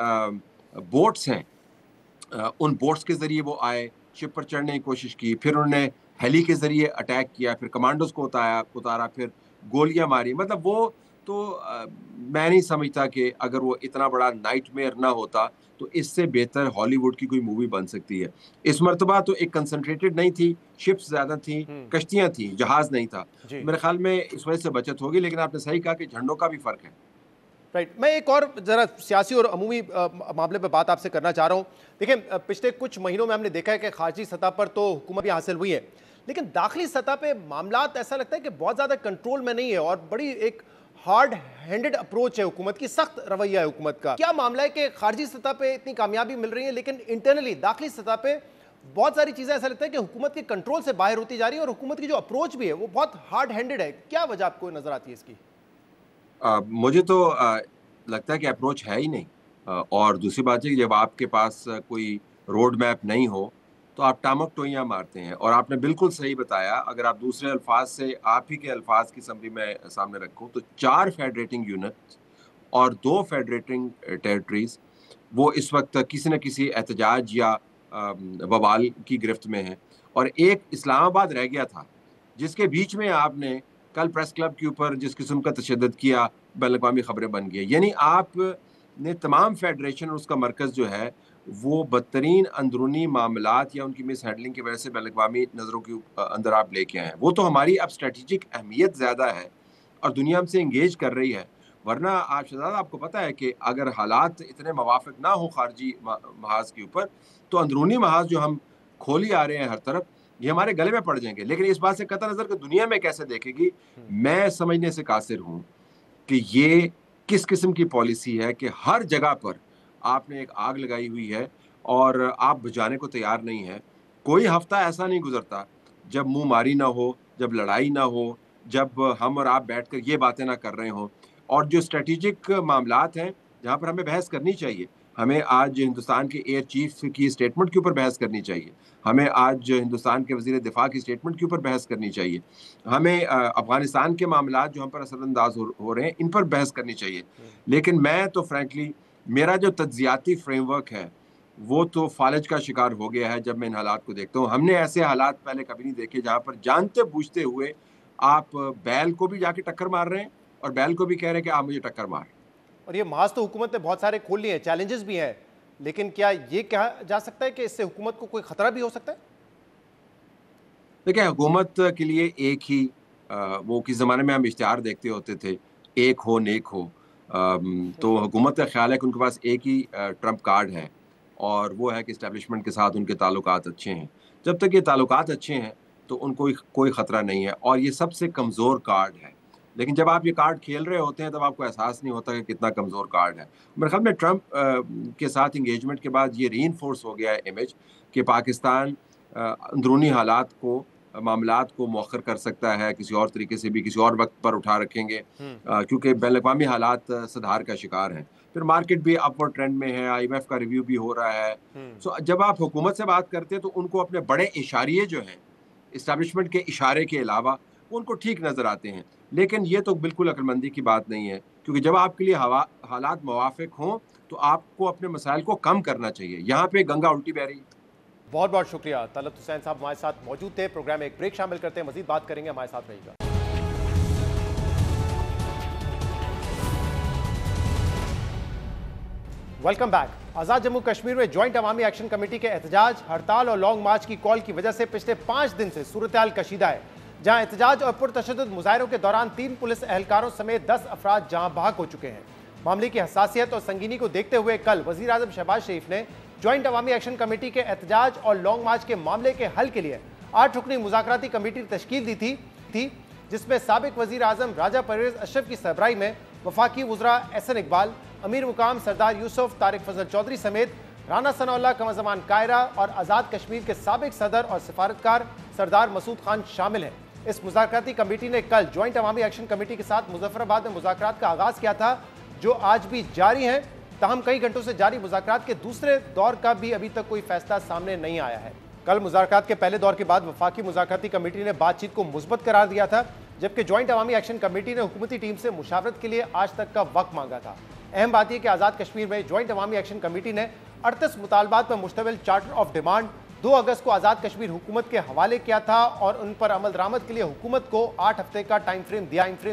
बोट्स हैं उन बोट्स के ज़रिए वो आए, शिप पर चढ़ने की कोशिश की, फिर उन्होंने हेली के ज़रिए अटैक किया, फिर कमांडोज को उतारा, फिर गोलियां मारी। मतलब वो तो मैं नहीं समझता कि अगर वो इतना बड़ा नाइटमेयर ना होता तो इससे बेहतर हॉलीवुड की कोई मूवी बन सकती है। इस मरतबा तो एक कंसंट्रेटेड नहीं थी, शिप्स ज्यादा थी, कश्तियां थी, जहाज नहीं था। मेरे ख्याल में इस वजह से बचत होगी, लेकिन आपने सही कहा कि झंडों का भी फर्क है। राइट, मैं एक और जरा सियासी और अमूमी मामले पर बात आपसे करना चाह रहा हूँ। देखिए, पिछले कुछ महीनों में हमने देखा है कि खारजी सतह पर तो हुकूमत भी हासिल हुई है, लेकिन दाखिली सतह पे मामलात ऐसा लगता है कि बहुत ज़्यादा कंट्रोल में नहीं है और बड़ी एक हार्ड हैंडेड अप्रोच है हुकूमत की, सख्त रवैया है हुकूमत का। क्या मामला है कि खारजी सतह पे इतनी कामयाबी मिल रही है, लेकिन इंटरनली दाखिली सतह पे बहुत सारी चीज़ें ऐसा लगता है कि हुकूमत के कंट्रोल से बाहर होती जा रही है और हुकूमत की जो अप्रोच भी है वो बहुत हार्ड हैंडेड है। क्या वजह आपको नजर आती है इसकी? मुझे तो लगता है कि अप्रोच है ही नहीं। और दूसरी बात है कि जब आपके पास कोई रोड मैप नहीं हो तो आप टामक टोइयाँ मारते हैं। और आपने बिल्कुल सही बताया, अगर आप दूसरे अल्फाज से आप ही के अल्फाज की समरी में सामने रखो तो 4 फेडरेटिंग यूनिट और 2 फेडरेटिंग टेरिटरीज वो इस वक्त किसी न किसी एहतजाज या बवाल की गिरफ्त में हैं, और एक इस्लामाबाद रह गया था जिसके बीच में आपने कल प्रेस क्लब के ऊपर जिस किस्म का तशद्दुद किया, बैनुल-अक़वामी खबरें बन गई। यानी आपने तमाम फेडरेशन और उसका मरकज़ जो है वो बदतरीन अंदरूनी मामलात या उनकी मिस हैंडलिंग की वजह से बैनुल-अक़वामी नज़रों के अंदर आप लेके आए हैं। वो तो हमारी अब स्ट्रेटेजिक अहमियत ज़्यादा है और दुनिया हमसे इंगेज कर रही है। वरना आप शहजाद, आपको पता है कि अगर हालात इतने मुवाफ़िक ना हो खारजी महाज के ऊपर, तो अंदरूनी महाज जो हम खोली आ रहे हैं हर तरफ, ये हमारे गले में पड़ जाएंगे। लेकिन इस बात से कतई नज़र कि दुनिया में कैसे देखेगी, मैं समझने से कासिर हूँ कि ये किस किस्म की पॉलिसी है कि हर जगह पर आपने एक आग लगाई हुई है और आप बुझाने को तैयार नहीं है। कोई हफ्ता ऐसा नहीं गुजरता जब मुंह मारी ना हो, जब लड़ाई ना हो, जब हम और आप बैठकर ये बातें ना कर रहे हों। और जो स्ट्रेटेजिक मामलात हैं जहाँ पर हमें बहस करनी चाहिए, हमें आज हिंदुस्तान के एयर चीफ की स्टेटमेंट के ऊपर बहस करनी चाहिए, हमें आज हिंदुस्तान के वज़ीर दिफा की स्टेटमेंट के ऊपर बहस करनी चाहिए, हमें अफगानिस्तान के मामलात जो हम पर असरअंदाज हो रहे हैं इन पर बहस करनी चाहिए। लेकिन मैं तो फ्रैंकली, मेरा जो तज्जियाती फ्रेमवर्क है वो तो फालज का शिकार हो गया है जब मैं इन हालात को देखता हूँ। हमने ऐसे हालात पहले कभी नहीं देखे जहाँ पर जानते बूझते हुए आप बैल को भी जाके टक्कर मार रहे हैं और बैल को भी कह रहे हैं कि आप मुझे टक्कर मार। और ये महाज तो हुकूमत ने बहुत सारे खोल लिए हैं, चैलेंजेस भी हैं, लेकिन क्या ये कहा जा सकता है कि इससे हुकूमत को कोई खतरा भी हो सकता है? देखिए, हुकूमत के लिए एक ही वो किस ज़माने में हम इश्तिहार देखते होते थे, एक हो नेक हो। तो हुकूमत का ख्याल है कि उनके पास एक ही ट्रम्प कार्ड है और वो है कि इस्टेब्लिशमेंट के साथ उनके ताल्लुकात अच्छे हैं। जब तक ये ताल्लुकात अच्छे हैं तो उनको कोई ख़तरा नहीं है और ये सबसे कमज़ोर कार्ड है। लेकिन जब आप ये कार्ड खेल रहे होते हैं तब आपको एहसास नहीं होता कि कितना कमज़ोर कार्ड है। मेरे ख्याल में ट्रम्प के साथ इंगेजमेंट के बाद ये रीइंफोर्स हो गया है इमेज कि पाकिस्तान अंदरूनी हालात को, मामलात को मौखर कर सकता है, किसी और तरीके से भी किसी और वक्त पर उठा रखेंगे, क्योंकि बैनुल-अक़वामी हालात सधार का शिकार हैं। फिर मार्केट भी अपवर्ड ट्रेंड में है, IMF का रिव्यू भी हो रहा है। सो जब आप हुकूमत से बात करते हैं तो उनको अपने बड़े इशारे जो हैं, इस्टेब्लिशमेंट के इशारे के अलावा, उनको ठीक नज़र आते हैं। लेकिन ये तो बिल्कुल अक्लमंदी की बात नहीं है, क्योंकि जब आपके लिए हालात मुवाफिक हों तो आपको अपने मसाइल को कम करना चाहिए। यहाँ पे गंगा उल्टी बह रही है। बहुत बहुत शुक्रिया। तलत हुसैन साहब हमारे साथ मौजूद थे। प्रोग्राम में एक ब्रेक शामिल करते हैं, मजीद बात करेंगे, हमारे साथ रहिएगा। Welcome back. आज़ाद जम्मू कश्मीर में ज्वाइंट अवामी एक्शन कमेटी के एहतजाज, हड़ताल और लॉन्ग मार्च की कॉल की वजह से पिछले 5 दिन से सूरत-ए-हाल कशीदा है, जहां एहतजाज और पुरतशद्दुद मुजाहिरों के दौरान 3 पुलिस एहलकारों समेत 10 अफराद जहां बहक हो चुके हैं। मामले की हसासियत और संगीनी को देखते हुए कल वज़ीर आज़म शहबाज शरीफ ने ज्वाइंट अवामी एक्शन कमेटी के एहतजाज और लॉन्ग मार्च के मामले के हल के लिए 8 रुकनी मुज़ाकराती कमेटी तश्कील दी थी, जिसमें साबिक वजीर आजम राजा परवेज अशरफ की सरबराही में वफाकी वुज़रा एहसन इकबाल, अमीर मुकाम सरदार यूसुफ, तारिक फजल चौधरी समेत राना सनाउल्लाह, कमर ज़मान कायरा और आज़ाद कश्मीर के साबिक सदर और सिफारतकार सरदार मसूद खान शामिल हैं। इस मुज़ाकराती कमेटी ने कल ज्वाइंट अवामी एक्शन कमेटी के साथ मुजफ्फराबाद में मुज़ाकरात का आगाज़ किया था, जो आज भी जारी हैं। ताहम कई घंटों से जारी मुज़ाकरात के दूसरे दौर का भी अभी तक कोई फैसला सामने नहीं आया है। कल मुज़ाकरात के पहले दौर के बाद वफाकी मुज़ाकराती कमेटी ने बातचीत को मुस्बत करार दिया था, जबकि ज्वाइंट अवामी एक्शन कमेटी ने हुकूमती टीम से मुशावरत के लिए आज तक का वक्त मांगा था। अहम बात यह कि आज़ाद कश्मीर में ज्वाइंट अवामी एक्शन कमेटी ने 38 मुतालबात पर मुश्तमिल चार्टर ऑफ डिमांड 2 अगस्त को आज़ाद कश्मीर हुकूमत के हवाले किया था और उन पर अमल दरामद के लिए हुकूमत को 8 हफ्ते का टाइम फ्रेम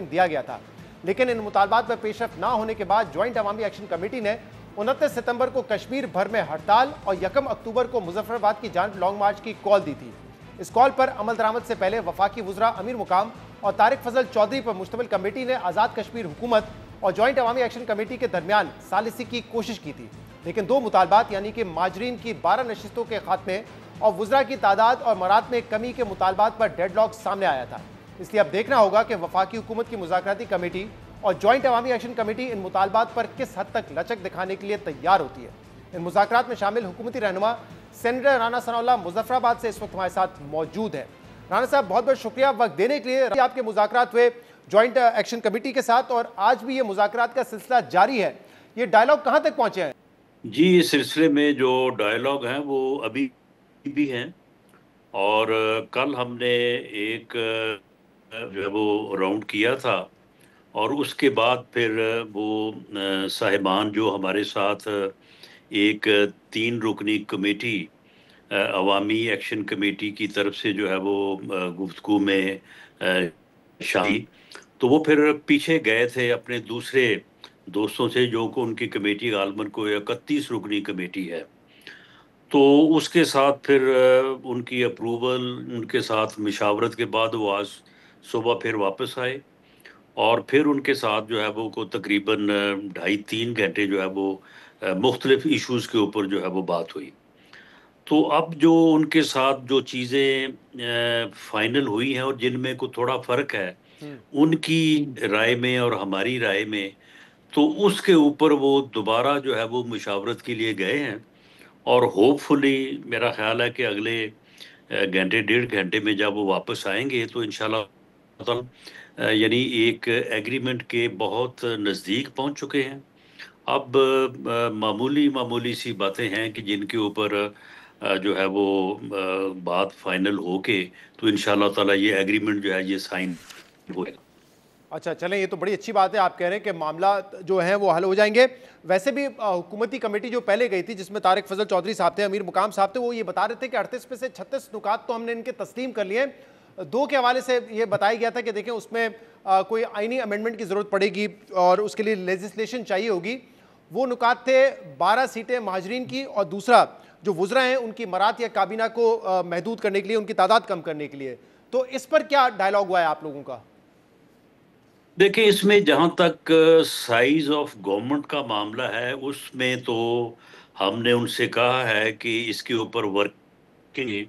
दिया गया था। लेकिन इन मुतालबात पर पेशरफ ना होने के बाद ज्वाइंट अवामी एक्शन कमेटी ने 29 सितंबर को कश्मीर भर में हड़ताल और 1 अक्टूबर को मुजफ्फराबाद की जानिब लॉन्ग मार्च की कॉल दी थी। इस कॉल पर अमल दरामद से पहले वफाकी वुज़रा अमीर मुकाम और तारिक फजल चौधरी पर मुश्तमिल कमेटी ने आज़ाद कश्मीर हुकूमत और ज्वाइंट अवामी एक्शन कमेटी के दरमियान सालिसी की कोशिश की थी, लेकिन 2 मुतालबात यानी कि माजरीन की 12 नशिस्तों के खात्मे और वुज़रा की तादाद और मरात में कमी के मुतालबात पर डेडलॉक सामने आया था। इसलिए अब देखना होगा कि वफाकी हुकूमत की मुज़ाकराती कमेटी और ज्वाइंट अवामी एक्शन कमेटी इन मुतालबात पर किस हद तक लचक दिखाने के लिए तैयार होती है। इन मुज़ाकरात में शामिल हुकूमती रहनुमा सेनेटर राना सनाउल्लाह मुजफ्फराबाद से इस वक्त हमारे साथ मौजूद है। राना साहब, बहुत बहुत शुक्रिया वक्त देने के लिए। आपके मुज़ाकरात हुए ज्वाइंट एक्शन कमेटी के साथ और आज भी ये मुज़ाकरात का सिलसिला जारी है, ये डायलॉग कहाँ तक पहुँचे हैं? जी, इस सिलसिले में जो डायलॉग हैं वो अभी भी हैं और कल हमने एक जो है वो राउंड किया था और उसके बाद फिर वो साहिबान जो हमारे साथ एक 3 रुकनी कमेटी अवामी एक्शन कमेटी की तरफ से जो है वो गुफ्तगू में शामिल, तो वो फिर पीछे गए थे अपने दूसरे दोस्तों से जो को उनकी कमेटी गालमन को 31 रुकनी कमेटी है। तो उसके साथ फिर उनकी अप्रूवल, उनके साथ मशावरत के बाद वो आज सुबह फिर वापस आए और फिर उनके साथ जो है वो को तकरीबन 2.5-3 घंटे जो है वो मुख्तलिफ इश्यूज़ के ऊपर जो है वो बात हुई। तो अब जो उनके साथ जो चीज़ें फाइनल हुई हैं और जिनमें को थोड़ा फ़र्क है उनकी राय में और हमारी राय में, तो उसके ऊपर वो दोबारा जो है वो मुशावरत के लिए गए हैं और होपफुली मेरा ख्याल है कि अगले घंटे 1.5 घंटे में जब वो वापस आएंगे तो इंशाल्लाह यानी एक एग्रीमेंट के बहुत नज़दीक पहुंच चुके हैं। अब मामूली सी बातें हैं कि जिनके ऊपर जो है वो बात फाइनल होके तो इंशाल्लाह ताला ये एग्रीमेंट जो है ये साइन होगा। अच्छा, चलें, ये तो बड़ी अच्छी बात है। आप कह रहे हैं कि मामला जो है वो हल हो जाएंगे। वैसे भी हुकूमती कमेटी जो पहले गई थी जिसमें तारिक फजल चौधरी साहब थे, अमीर मुकाम साहब थे, वो ये बता रहे थे कि 38 में से 36 नुकात तो हमने इनके तस्लीम कर लिए। 2 के हवाले से ये बताया गया था कि देखें उसमें कोई आईनी अमेंडमेंट की ज़रूरत पड़ेगी और उसके लिए लेजिस्लेशन चाहिए होगी। वो नुकात थे 12 सीटें महाजरीन की और दूसरा जो वुज़रा हैं उनकी मरात या काबीना को महदूद करने के लिए, उनकी तादाद कम करने के लिए। तो इस पर क्या डायलॉग हुआ है आप लोगों का? देखिए, इसमें जहाँ तक साइज ऑफ गवर्नमेंट का मामला है उसमें तो हमने उनसे कहा है कि इसके ऊपर वर्क करेंगे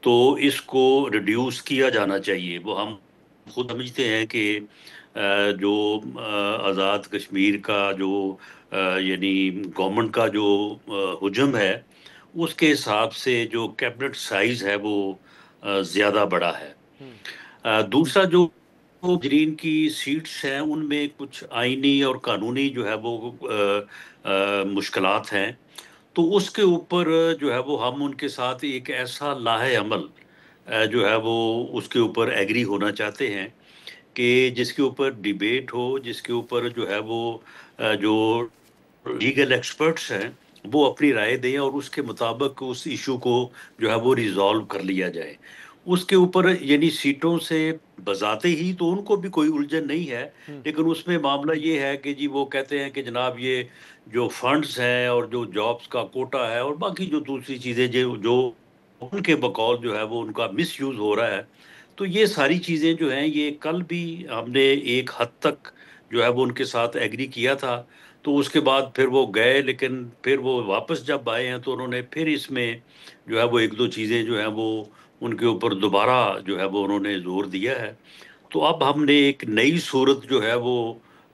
तो इसको रिड्यूस किया जाना चाहिए। वो हम खुद समझते हैं कि जो आज़ाद कश्मीर का जो यानी गवर्नमेंट का जो हुजम है उसके हिसाब से जो कैबिनेट साइज है वो ज़्यादा बड़ा है। दूसरा जो ग्रीन की सीट्स हैं उनमें कुछ आईनी और कानूनी जो है वो मुश्किलात हैं, तो उसके ऊपर जो है वो हम उनके साथ एक ऐसा लाहे अमल जो है वो उसके ऊपर एग्री होना चाहते हैं कि जिसके ऊपर डिबेट हो, जिसके ऊपर जो है वो जो लीगल एक्सपर्ट्स हैं वो अपनी राय दें और उसके मुताबिक उस इशू को जो है वो रिजॉल्व कर लिया जाए। उसके ऊपर यानी सीटों से बजाते ही तो उनको भी कोई उलझन नहीं है, लेकिन उसमें मामला ये है कि जी वो कहते हैं कि जनाब ये जो फंड्स हैं और जो जॉब्स का कोटा है और बाकी जो दूसरी चीज़ें जो उनके बकौल जो है वो उनका मिसयूज़ हो रहा है। तो ये सारी चीज़ें जो हैं ये कल भी हमने एक हद तक जो है वो उनके साथ एग्री किया था, तो उसके बाद फिर वो गए, लेकिन फिर वो वापस जब आए हैं तो उन्होंने फिर इसमें जो है वो 1-2 चीज़ें जो हैं वो उनके ऊपर दोबारा जो है वो उन्होंने जोर दिया है। तो अब हमने एक नई सूरत जो है वो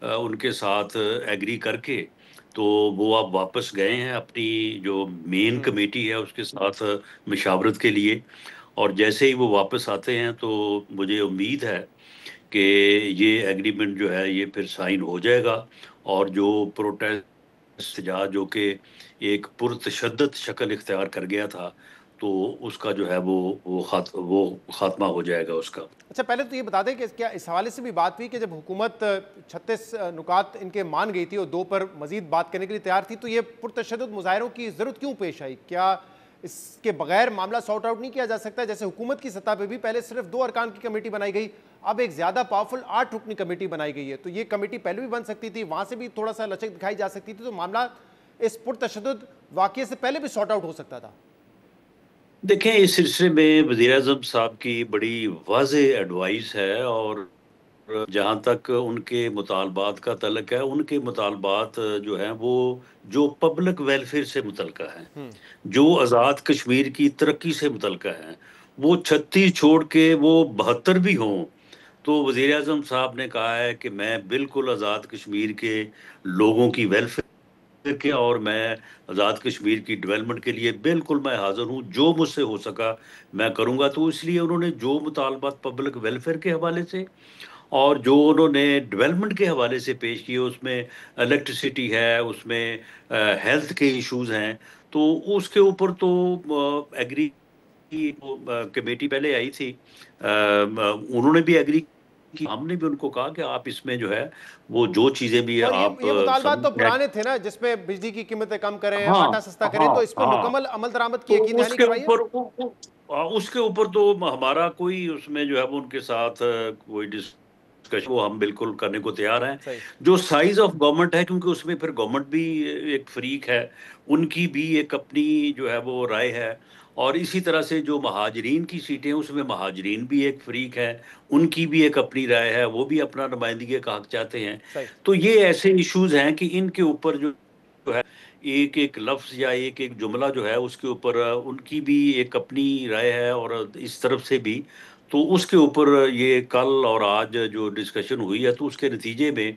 उनके साथ एग्री करके तो वो अब वापस गए हैं अपनी जो मेन कमेटी है उसके साथ मशावरत के लिए। और जैसे ही वो वापस आते हैं तो मुझे उम्मीद है कि ये एग्रीमेंट जो है ये फिर साइन हो जाएगा, और जो प्रोटेस्ट जो कि एक पुरतशद्दद शक्ल इख्तियार कर गया था तो उसका जो है वो खात्मा हो जाएगा उसका। अच्छा, पहले तो ये बता दें कि क्या इस हवाले से भी बात हुई कि जब हुकूमत 36 नुकात इनके मान गई थी और 2 पर मजीद बात करने के लिए तैयार थी, तो ये पुरतशद्दुद मुजाहिरों की ज़रूरत क्यों पेश आई? क्या इसके बगैर मामला सॉर्ट आउट नहीं किया जा सकता? जैसे हुकूमत की सतह पे भी पहले सिर्फ 2 अरकान की कमेटी बनाई गई, अब एक ज़्यादा पावरफुल 8 रुकनी कमेटी बनाई गई है। तो ये कमेटी पहले भी बन सकती थी, वहाँ से भी थोड़ा सा लचक दिखाई जा सकती थी, तो मामला इस पुरतशद्दुद वाक़ये से पहले भी सॉर्ट आउट हो सकता था। देखें, इस सिलसिले में वज़ीर-ए-आज़म साहब की बड़ी वाज़ेह एडवाइस है, और जहाँ तक उनके मुतालबात का तल्लक है, उनके मुतालबात जो हैं वो जो पब्लिक वेलफेयर से मुतल्लिक़ हैं, जो आज़ाद कश्मीर की तरक्की से मुतल्लिक़ हैं, वो 36 छोड़ के वो 72 भी हों, तो वज़ीर-ए-आज़म साहब ने कहा है कि मैं बिल्कुल आज़ाद कश्मीर के लोगों की वेलफेयर के और मैं आज़ाद कश्मीर की डेवलपमेंट के लिए बिल्कुल मैं हाज़िर हूँ, जो मुझसे हो सका मैं करूँगा। तो इसलिए उन्होंने जो मुतालबात पब्लिक वेलफेयर के हवाले से और जो उन्होंने डेवलपमेंट के हवाले से पेश किए, उसमें इलेक्ट्रिसिटी है, उसमें हेल्थ के इश्यूज़ हैं, तो उसके ऊपर तो एग्री की कमेटी पहले आई थी। उन्होंने भी एग्री कि हमने भी उनको कहा कि आप इसमें जो है वो जो चीज़ें भी और आप ये मुतालबात तो सब पुराने थे ना, जिसमें बिजली की कीमतें कम करें, हाँ, आटा सस्ता करें, हाँ, तो इस पर हाँ। मुकम्मल अमल दरामद की तो यकीन दहानी करवाइए। उसके ऊपर तो हमारा कोई उसमें जो है वो उनके साथ कोई डिस्कशन वो हम बिल्कुल करने को तैयार हैं। सही। जो साइज़ ऑफ गवर्नमेंट है, क्योंकि उसमें फिर गवर्नमेंट भी एक फ़रीक है, उनकी भी एक अपनी जो है वो राय है, और इसी तरह से जो महाजरीन की सीटें हैं, उसमें महाजरीन भी एक फ़रीक है, उनकी भी एक अपनी राय है, वो भी अपना नुमाइंदगी का हक चाहते हैं। सही। तो ये ऐसे इश्यूज़ हैं कि इनके ऊपर जो है एक-एक लफ्ज़ या एक-एक जुमला जो है उसके ऊपर उनकी भी एक अपनी राय है, और इस तरफ से भी। तो उसके ऊपर ये कल और आज जो डिस्कशन हुई है, तो उसके नतीजे में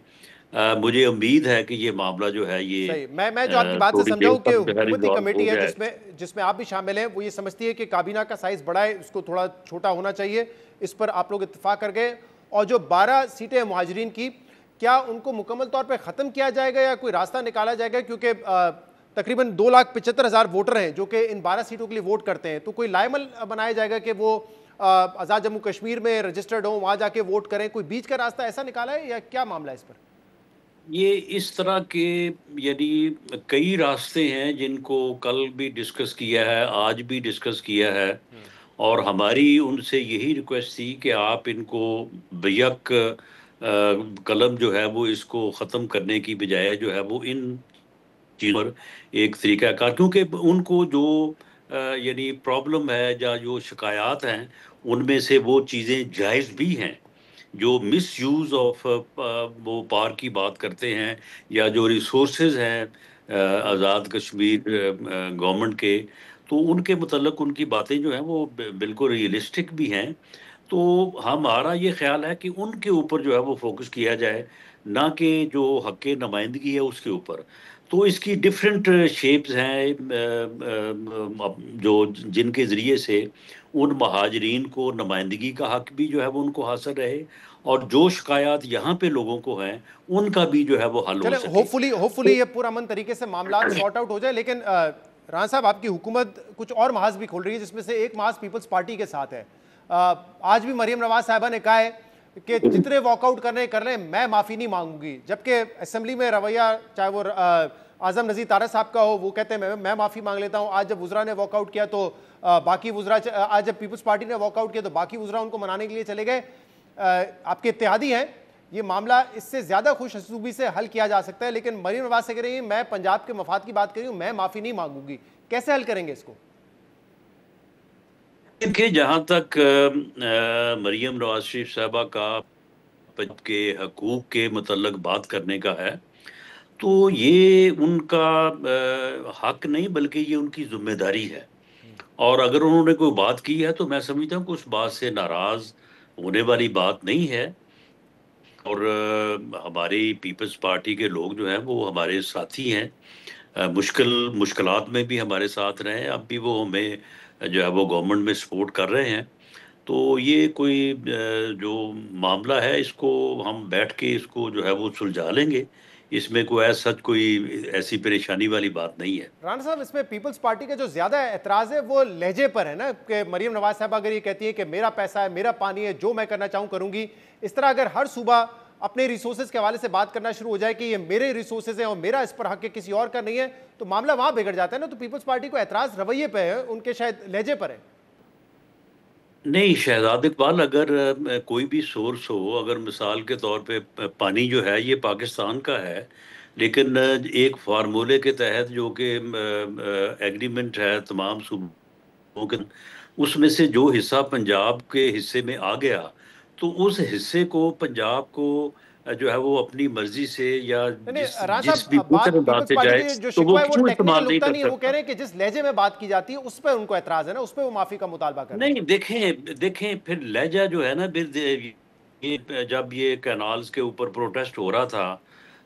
मुझे उम्मीद है कि ये मामला जो है ये सही। मैं जो आपकी बात से थोड़ी समझा देर हूँ कि तक जो है हुकूमती रिज़ॉल्व कमेटी हो है जाए। जिसमें आप भी शामिल हैं, वो ये समझती है कि काबीना का साइज़ बड़ा है, उसको थोड़ा छोटा होना चाहिए, इस पर आप लोग इत्तेफाक कर गए। और जो 12 सीटें हैं मुहाजिरीन की, क्या उनको मुकम्मल तौर पे ख़त्म किया जाएगा या कोई रास्ता निकाला जाएगा? क्योंकि तकरीबन 2,75,000 वोटर हैं जो कि इन 12 सीटों के लिए वोट करते हैं, तो कोई लाएमल बनाया जाएगा कि वो आज़ाद जम्मू कश्मीर में रजिस्टर्ड हों, वहाँ जाके वोट करें? कोई बीच का रास्ता ऐसा निकाला है या क्या मामला है इस पर? ये इस तरह के यानी कई रास्ते हैं जिनको कल भी डिस्कस किया है, आज भी डिस्कस किया है, और हमारी उनसे यही रिक्वेस्ट थी कि आप इनको बेयक कलम जो है वो इसको ख़त्म करने की बजाय जो है वो इन चीज़ों पर एक तरीक़ाकार, क्योंकि उनको जो यानी प्रॉब्लम है या जो शिकायत हैं, उनमें से वो चीज़ें जायज़ भी हैं। जो मिसयूज़ ऑफ वो पावर की बात करते हैं, या जो रिसोर्सेज़ हैं आज़ाद कश्मीर गवर्नमेंट के, तो उनके मुतल्लिक़ उनकी बातें जो हैं वो बिल्कुल रियलिस्टिक भी हैं। तो हमारा ये ख़्याल है कि उनके ऊपर जो है वो फ़ोकस किया जाए, ना कि जो हक़ नुमाइंदगी है उसके ऊपर। तो इसकी डिफरेंट शेप्स हैं जो जिनके ज़रिए से उन महाजरीन को नुमाइंदगी का हक़ भी जो है वो उनको हासिल रहे, और जो शिकायत यहाँ पे लोगों को हैं, उनका भी जो है वो हल हो चले, सके। होपफुली ये पुरअमन तरीके से मामला सॉर्ट आउट हो जाए। लेकिन राना साहब, आपकी हुकूमत कुछ और महाज भी खोल रही है, जिसमें से एक महाज पीपल्स पार्टी के साथ है। आज भी मरियम नवाज साहिबा ने कहा है कि जितने वॉकआउट करने कर लें, मैं माफ़ी नहीं मांगूंगी, जबकि असेंबली में रवैया चाहे वो आज़म नज़ीर तारा साहब का हो, वो कहते हैं मैं माफ़ी मांग लेता हूँ। आज जब वुज़रा ने वॉकआउट किया तो बाकी वुज़रा, आज जब पीपल्स पार्टी ने वॉकआउट किया तो बाकी वुज़रा उनको मनाने के लिए चले गए। आपके इत्तेहादी हैं, ये मामला इससे ज़्यादा खुश हसूबी से हल किया जा सकता है, लेकिन मरियम नवाज से कह रही है मैं पंजाब के मफाद की बात कर रही हूँ, मैं माफ़ी नहीं मांगूंगी। कैसे हल करेंगे इसको? देखिए, जहाँ तक मरियम नवाज शरीफ साहबा का पंजाब के हकूक़ के मुतल्लिक़ बात करने का है, तो ये उनका हक़ नहीं बल्कि ये उनकी ज़िम्मेदारी है। और अगर उन्होंने कोई बात की है तो मैं समझता हूँ कि उस बात से नाराज़ होने वाली बात नहीं है। और हमारी पीपल्स पार्टी के लोग जो हैं वो हमारे साथी हैं, मुश्किलात में भी हमारे साथ रहे हैं, अब भी वो हमें जो है वो गवर्नमेंट में सपोर्ट कर रहे हैं। तो ये कोई जो मामला है इसको हम बैठ के इसको जो है वो सुलझा लेंगे, इसमें कोई ऐसा कोई ऐसी परेशानी वाली बात नहीं है। राणा साहब, इसमें पीपल्स पार्टी का जो ज्यादा एतराज है वो लहजे पर है ना, कि मरियम नवाज साहब अगर ये कहती है कि मेरा पैसा है, मेरा पानी है, जो मैं करना चाहूं करूंगी, इस तरह अगर हर सूबा अपने रिसोर्सेज के हवाले से बात करना शुरू हो जाए कि ये मेरे रिसोर्सेज हैं और मेरा इस पर हक है, किसी और का नहीं है, तो मामला वहां बिगड़ जाता है ना। तो पीपल्स पार्टी को एतराज रवैये पे है, उनके शायद लहजे पर है। नहीं शहजाद इकबाल, अगर कोई भी सोर्स हो, अगर मिसाल के तौर पे पानी जो है ये पाकिस्तान का है, लेकिन एक फार्मूले के तहत जो कि एग्रीमेंट है तमाम सूबों के, उसमें से जो हिस्सा पंजाब के हिस्से में आ गया, तो उस हिस्से को पंजाब को जो है वो अपनी मर्जी से या जिस भी बात अंदाज से जाए जो तो वो शिकवा है वो क्यों टेक्निकल इस्तेमाल नहीं नुक्ता कर नहीं है, वो कह सकता। रहे हैं कि जिस लहजे में बात की जाती है उस पर उनको एतराज है ना, उस पर वो माफी का मुतालबा कर रहे हैं। नहीं देखें देखें फिर लहजा जो है ना, फिर ये जब ये कैनाल्स के ऊपर प्रोटेस्ट हो रहा था,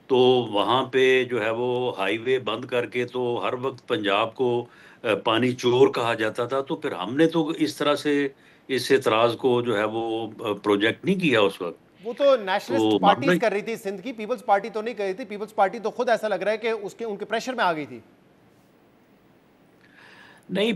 तो वहाँ पे जो है वो हाईवे बंद करके तो हर वक्त पंजाब को पानी चोर कहा जाता था। तो फिर हमने तो इस तरह से इस एतराज को जो है वो प्रोजेक्ट नहीं किया उस वक्त। वो तो नेशनलिस्ट तो पार्टीज मामला कर रही थी, सिंध की पीपल्स पार्टी तो नहीं कर रही थी। पीपल्स पार्टी तो खुद ऐसा लग रहा है कि उसके उनके प्रेशर में आ गई थी। नहीं,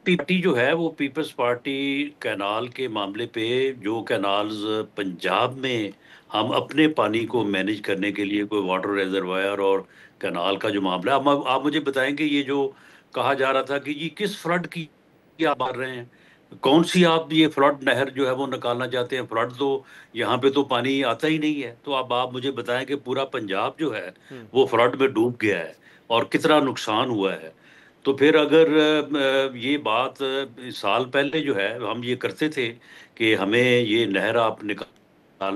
पीपी जो है वो पीपल्स पार्टी कैनाल के मामले पे, जो कैनाल्स पंजाब में हम अपने पानी को मैनेज करने के लिए कोई वाटर रिजर्वायर और कैनाल का जो मामला है, आप मुझे बताएंगे ये जो कहा जा रहा था कि जी किस फ्लड की आप बात रहे हैं, कौन सी आप ये फ्लड नहर जो है वो निकालना चाहते हैं? फ्लड तो यहाँ पे तो पानी आता ही नहीं है। तो अब आप मुझे बताएं कि पूरा पंजाब जो है वो फ्लड में डूब गया है और कितना नुकसान हुआ है। तो फिर अगर ये बात साल पहले जो है हम ये करते थे कि हमें ये नहर आप निकालो,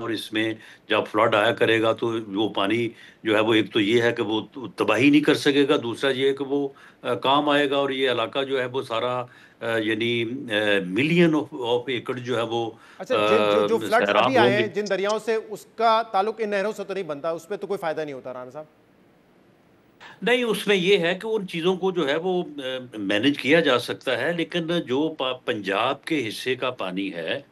और इसमें जब फ्लड आया करेगा तो वो पानी जो है वो, एक तो ये है कि वो तबाही नहीं कर सकेगा, दूसरा ये है कि वो काम आएगा, और ये इलाका जो है वो सारा यानी मिलियन ऑफ एकड़ जो है वो अच्छा, जो फ्लड्स सैराब अभी आए होंगे। हैं जिन दरियाओं से, उसका ताल्लुक इन नहरों से तो नहीं बनता, उस पर तो कोई फायदा नहीं होता राणा साहब। नहीं, उसमें ये है कि उन चीज़ों को जो है वो मैनेज किया जा सकता है, लेकिन जो पंजाब के हिस्से का पानी है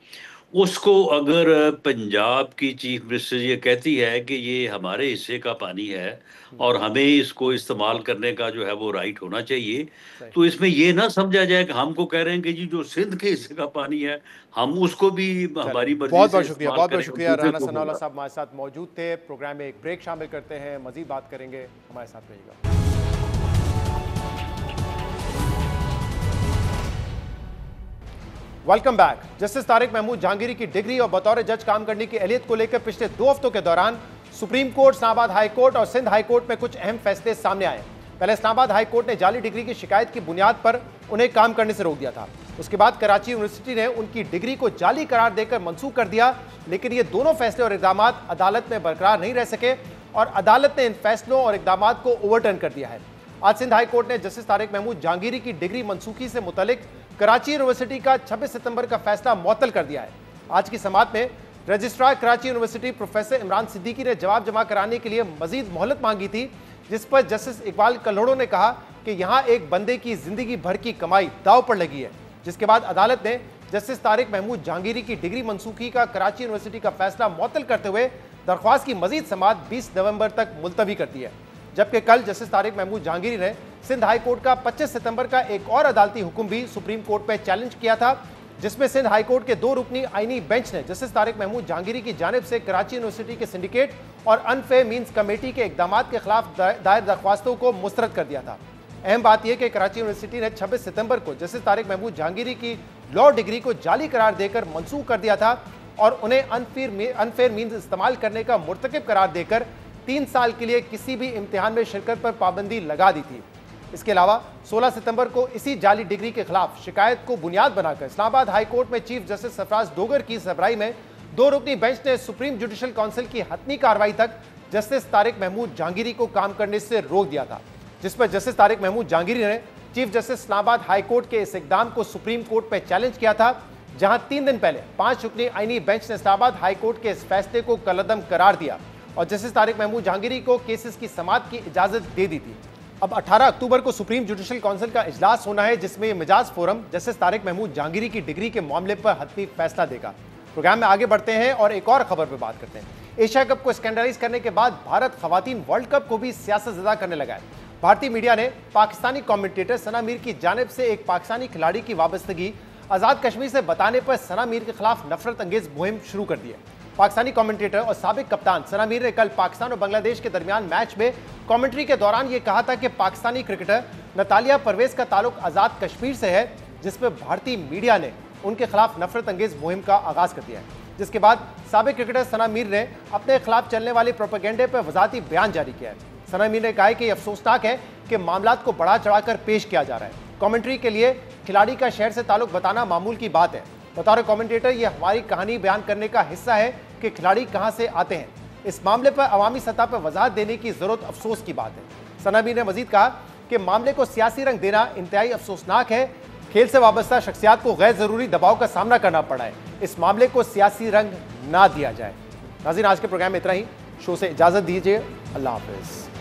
उसको अगर पंजाब की चीफ मिनिस्टर ये कहती है कि ये हमारे हिस्से का पानी है और हमें इसको इस्तेमाल करने का जो है वो राइट होना चाहिए, तो इसमें ये ना समझा जाए कि हमको कह रहे हैं कि जी जो सिंध के हिस्से का पानी है हम उसको भी हमारी मर्जी बहुत से बहुत शुक्रिया, इस्तेमाल बहुत बहुत करें, शुक्रिया। दूसरे राणा को सनाउल्लाह होगा। साहब हमारे साथ मौजूद थे। प्रोग्राम में एक ब्रेक शामिल करते हैं, मजीद बात करेंगे, हमारे साथ रहिएगा। Welcome back. Justice Tariq Mahmood Jahangiri की डिग्री और बतौर जज काम करने की अहलियत को लेकर पिछले 2 हफ्तों के दौरान supreme court, Islamabad high court और सिंध हाई कोर्ट में कुछ अहम फैसले सामने आए। पहले इस्लामाबाद हाई कोर्ट ने जाली डिग्री की शिकायत की बुनियाद पर उन्हें काम करने से रोक दिया था। उसके बाद कराची यूनिवर्सिटी ने उनकी डिग्री को जाली करार देकर मंसूख कर दिया, लेकिन ये दोनों फैसले और इकदाम अदालत में बरकरार नहीं रह सके और अदालत ने इन फैसलों और इकदाम को ओवरटर्न कर दिया है। आज सिंध हाई कोर्ट ने जस्टिस तारिक महमूद जहांगीरी की डिग्री मनसूखी से मुतलिक कराची यूनिवर्सिटी का 26 सितंबर का फैसला मुअत्तल कर दिया है। आज की समाअत में registrar Karachi university professor Imran Siddiqui ने जवाब जमा कराने के लिए मजीद मोहलत मांगी थी, जिस पर जस्टिस इकबाल कल्हड़ो ने कहा कि यहां एक बंदे की जिंदगी भर की कमाई दांव पर लगी है। जिसके बाद अदालत ने जस्टिस तारिक महमूद जहांगीरी की डिग्री मनसूखी का कराची यूनिवर्सिटी का फैसला मुअत्तल करते हुए दरख्वास्त की मजीद समाअत 20 नवंबर तक मुलतवी कर दी है। जबकि कल जस्टिस तारिक महमूद जहांगीरी ने सिंध हाई कोर्ट का 25 सितंबर का एक और अदालती हुक्म भी सुप्रीम कोर्ट पर चैलेंज किया था, जिसमें सिंध हाई कोर्ट के 2 रुकनी आईनी बेंच ने जस्टिस तारिक महमूद जहांगीरी की जानिब से कराची यूनिवर्सिटी के सिंडिकेट और अनफेयर मीन्स कमेटी के इकदाम के खिलाफ दायर दरख्वास्तों को मुस्तरद कर दिया था। अहम बात यह कि कराची यूनिवर्सिटी ने 26 सितंबर को जस्टिस तारिक महमूद जहांगीरी की लॉ डिग्री को जाली करार देकर मनसूख कर दिया था और उन्हें अनफेयर मीन्स इस्तेमाल करने का मुर्तकिब करार देकर 3 साल के लिए किसी भी इम्तिहान में शिरकत पर पाबंदी लगा दी थी। इसके अलावा 16 सितंबर को इसी जाली डिग्री के खिलाफ शिकायत को बुनियाद बनाकर इस्लामाबाद हाई कोर्ट में चीफ जस्टिस सरफराज डोगर की सरबराही में 2 रुकनी बेंच ने सुप्रीम जुडिशल काउंसिल की हतमी कार्रवाई तक जस्टिस तारिक महमूद जहांगीरी को काम करने से रोक दिया था, जिस पर जस्टिस तारिक महमूद जहांगीरी ने chief justice Islamabad high court के इस इकदाम को सुप्रीम कोर्ट पर चैलेंज किया था, जहां 3 दिन पहले 5 रुकनी आईनी बेंच ने इस्लामाबाद हाई कोर्ट के इस फैसले को कलअदम करार दिया और जस्टिस तारिक महमूद जहांगीरी को केसेस की समाअत की इजाजत दे दी थी। अब 18 अक्टूबर को सुप्रीम जुडिशल काउंसिल का इजलास होना है, जिसमें मिजाज फोरम जस्टिस तारिक महमूद जहांगीरी की डिग्री के मामले पर हतमी फैसला देगा। प्रोग्राम में आगे बढ़ते हैं और एक और खबर पर बात करते हैं। एशिया कप को स्कैंडलाइज करने के बाद भारत खवातीन वर्ल्ड कप को भी सियासतज़दा करने लगा है। भारतीय मीडिया ने पाकिस्तानी कमेंटेटर सना मीर की जानिब से एक पाकिस्तानी खिलाड़ी की वाबस्तगी आज़ाद कश्मीर से बताने पर सना मीर के खिलाफ नफरत अंगेज मुहिम शुरू कर दी है। पाकिस्तानी कमेंटेटर और साबिक कप्तान सना मीर ने कल पाकिस्तान और बांग्लादेश के दरमियान मैच में कमेंट्री के दौरान यह कहा था कि पाकिस्तानी क्रिकेटर नतालिया परवेज का ताल्लुक आज़ाद कश्मीर से है, जिस पर भारतीय मीडिया ने उनके खिलाफ नफरत अंगेज मुहिम का आगाज कर दिया है। जिसके बाद साबिक क्रिकेटर सना मीर ने अपने खिलाफ चलने वाले प्रोपेगेंडे पर वजाहती बयान जारी किया है। सना मीर ने कहा कि यह अफसोसनाक है कि मामलात को बढ़ा चढ़ाकर पेश किया जा रहा है। कमेंट्री के लिए खिलाड़ी का शहर से ताल्लुक बताना मामूल की बात है। बतौर कमेंटेटर यह हमारी कहानी बयान करने का हिस्सा है कि खिलाड़ी कहां से आते हैं। इस मामले पर अवामी सतह पर वजाहत देने की जरूरत अफसोस की बात है। सना मीर ने मजीद कहा कि मामले को सियासी रंग देना इंतहाई अफसोसनाक है। खेल से वाबस्ता शख्सियात को गैर जरूरी दबाव का सामना करना पड़ा है। इस मामले को सियासी रंग ना दिया जाए। नाज़रीन, आज के प्रोग्राम में इतना ही। शो से इजाजत दीजिए। अल्लाह हाफिज।